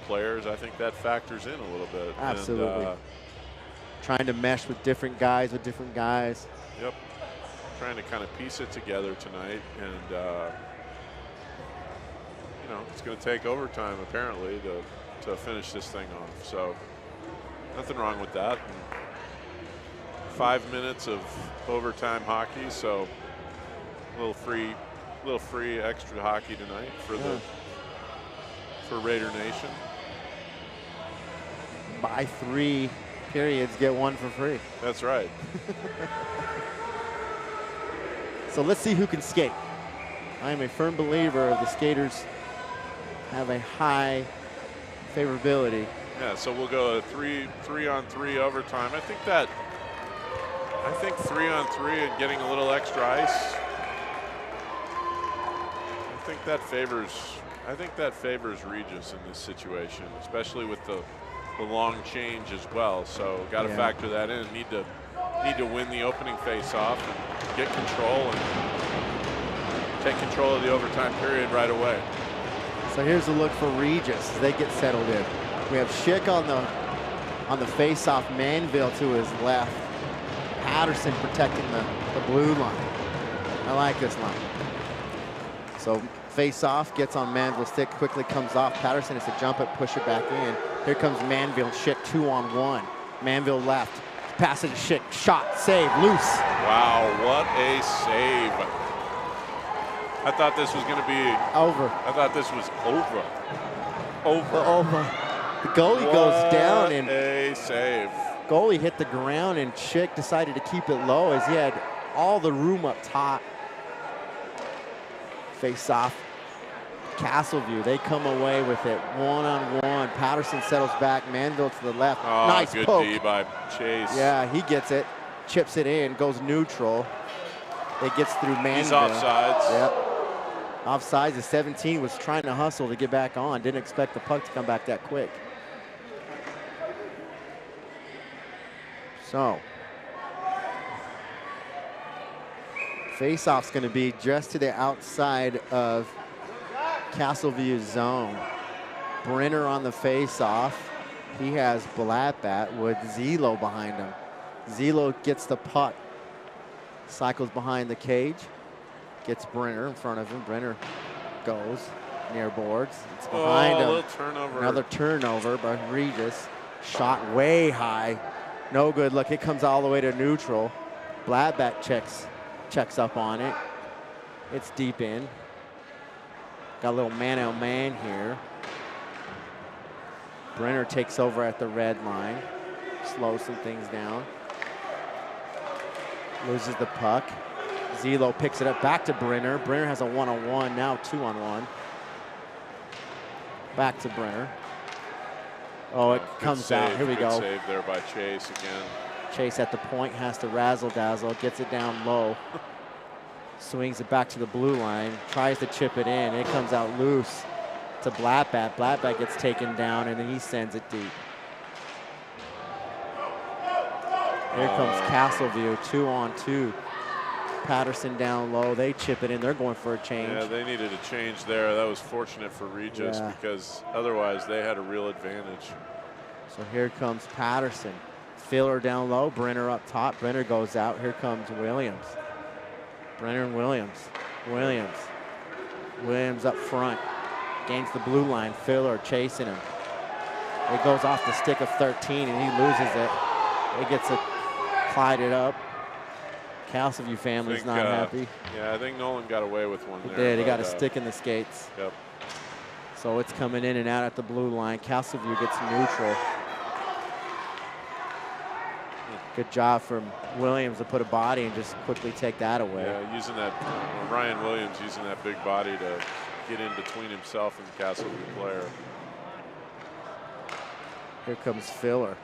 players. I think that factors in a little bit. Absolutely. And, trying to mesh with different guys. Yep. Trying to kind of piece it together tonight, and you know, it's going to take overtime apparently to finish this thing off. So Nothing wrong with that. 5 minutes of overtime hockey, so a little free extra hockey tonight for Raider Nation. Buy 3 periods, get 1 for free. That's right. So let's see who can skate. I am a firm believer of the skaters have a high favorability. Yeah, so we'll go 3-on-3 overtime. I think 3-on-3 and getting a little extra ice. I think that favors Regis in this situation, especially with the long change as well. So got to factor that in. Need to win the opening face-off and get control and take control of the overtime period right away. So here's a look for Regis as they get settled in. We have Schick on the face-off, Manville to his left. Patterson protecting the blue line. I like this line. So face-off, gets on Manville's stick, quickly comes off. Patterson has to jump it, push it back in. Here comes Manville, Schick 2-on-1. Manville left, pass it to Schick, shot, save, loose. Wow, what a save. I thought this was going to be over. I thought this was over. The goalie goes down and a save. Goalie hit the ground and Schick decided to keep it low as he had all the room up top. Face off, Castleview, they come away with it 1-on-1. Patterson settles back, Manville to the left. Oh, nice good poke. D by Chase. Yeah, he gets it, chips it in, goes neutral. It gets through Manville. He's offsides. Yep. Offsides, the 17 was trying to hustle to get back on. Didn't expect the puck to come back that quick. So, face-off's going to be just to the outside of Castleview's zone. Brenner on the face-off. He has Blatbat with Zelo behind him. Zelo gets the puck, cycles behind the cage, gets Brenner in front of him. Brenner goes near boards. It's behind him. A little turnover. Another turnover by Regis. Shot way high. No good look. It comes all the way to neutral. Blatbat checks up on it. It's deep in. Got a little man-on-man here. Brenner takes over at the red line. Slows some things down. Loses the puck. Zelo picks it up back to Brenner. Brenner has a 1-on-1, now 2-on-1. Back to Brenner. Oh, it comes out. Here we go. Save there by Chase again. Chase at the point has to razzle-dazzle, gets it down low. Swings it back to the blue line, tries to chip it in. It comes out loose to Blatbat. Blatbat gets taken down, and then he sends it deep. Here comes Castleview, 2-on-2. Patterson down low. They chip it in. They're going for a change. Yeah, they needed a change there. That was fortunate for Regis because otherwise they had a real advantage. So here comes Patterson. Filler down low. Brenner up top. Brenner goes out. Here comes Williams. Brenner and Williams. Williams up front. Gains the blue line. Filler chasing him. It goes off the stick of 13 and he loses it. It gets it clyded up. Castleview family's not happy. Yeah, I think Nolan got away with one there. He did. He got a stick in the skates. Yep. So it's coming in and out at the blue line. Castleview gets neutral. Good job from Williams to put a body and just quickly take that away. Yeah, using that, Ryan Williams using that big body to get in between himself and the Castleview player. Here comes Filler.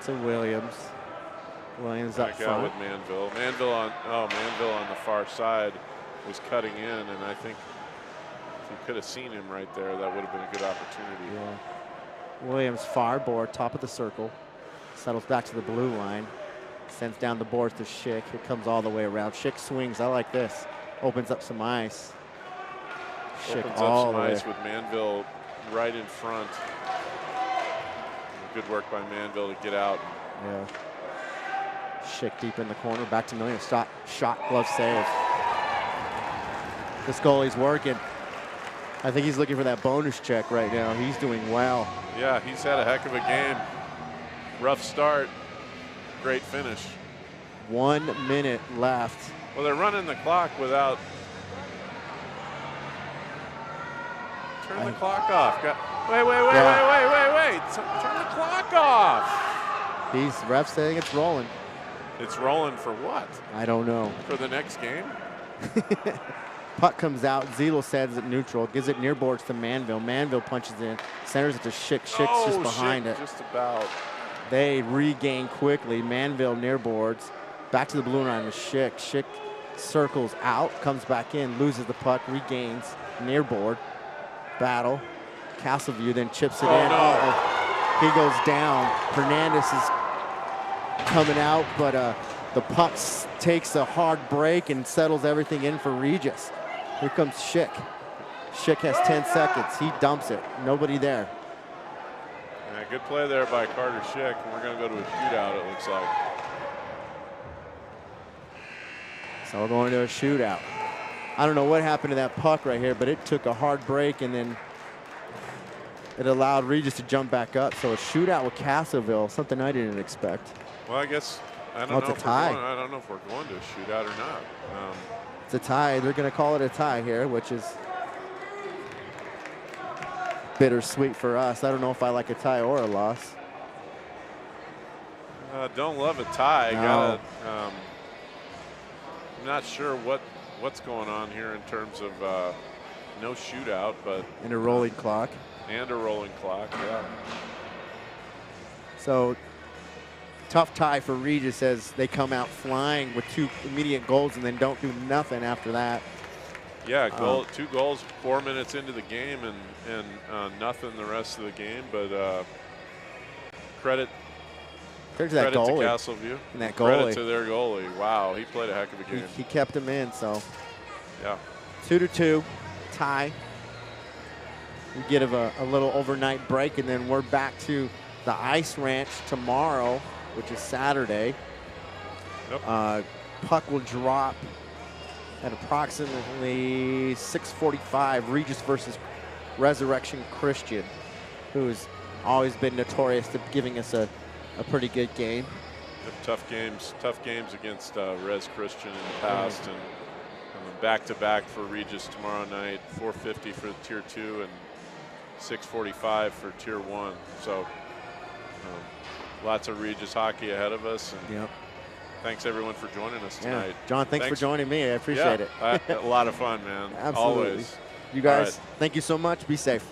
To Williams. Williams up front. With Manville. Manville on the far side was cutting in, and I think if you could have seen him right there, that would have been a good opportunity. Yeah. Williams far board, top of the circle. Settles back to the blue line. Sends down the boards to Schick. It comes all the way around. Schick swings. I like this. Opens up some ice. Schick all up some ice with Manville right in front. Good work by Manville to get out. Yeah. Schick deep in the corner. Back to Williams. Shot, glove save. This goalie's working. I think he's looking for that bonus check right now. He's doing well. Yeah, he's had a heck of a game. Rough start, great finish. 1 minute left. Well, they're running the clock without. Turn the clock off. Wait. Turn the clock off. He's ref saying it's rolling. It's rolling for what? I don't know. For the next game? Puck comes out. Zelo sends it neutral. Gives it near boards to Manville. Manville punches in. Centers it to Schick. Schick's just behind it. Just about. They regain quickly. Manville near boards. Back to the blue line with Schick. Schick circles out. Comes back in. Loses the puck. Regains near board. Battle. Castleview then chips it in. No. He goes down. Hernandez is coming out, but the puck takes a hard break and settles everything in for Regis. Here comes Schick. Schick has 10 seconds. He dumps it. Nobody there. Yeah, good play there by Carter Schick. We're going to go to a shootout, it looks like. So we're going to a shootout. I don't know what happened to that puck right here, but it took a hard break and then it allowed Regis to jump back up. So a shootout with Castleville, something I didn't expect. Well, I guess I don't know if we're going to a shootout or not. It's a tie. They're going to call it a tie here, which is bittersweet for us. I don't know if I like a tie or a loss. Don't love a tie. No. I'm not sure what's going on here in terms of no shootout, but and a rolling clock. And a rolling clock, yeah. So tough tie for Regis as they come out flying with 2 immediate goals and then don't do nothing after that. Yeah, 2 goals 4 minutes into the game and nothing the rest of the game, but credit to that goalie. To Castleview. And that Credit goalie. to their goalie. Wow, he played a heck of a game. He kept him in, so. Yeah. 2-2, tie. We get a little overnight break, and then we're back to the Ice Ranch tomorrow, which is Saturday. Yep. Puck will drop at approximately 6:45. Regis versus Resurrection Christian, who has always been notorious to giving us a pretty good game. Tough games against Res Christian in the past, and back-to-back for Regis tomorrow night. 4:50 for the Tier 2 and 6:45 for Tier 1. So lots of Regis hockey ahead of us. And thanks everyone for joining us tonight. Yeah. John, thanks for joining me. I appreciate it. A lot of fun, man. Absolutely. Always. You guys, thank you so much. Be safe.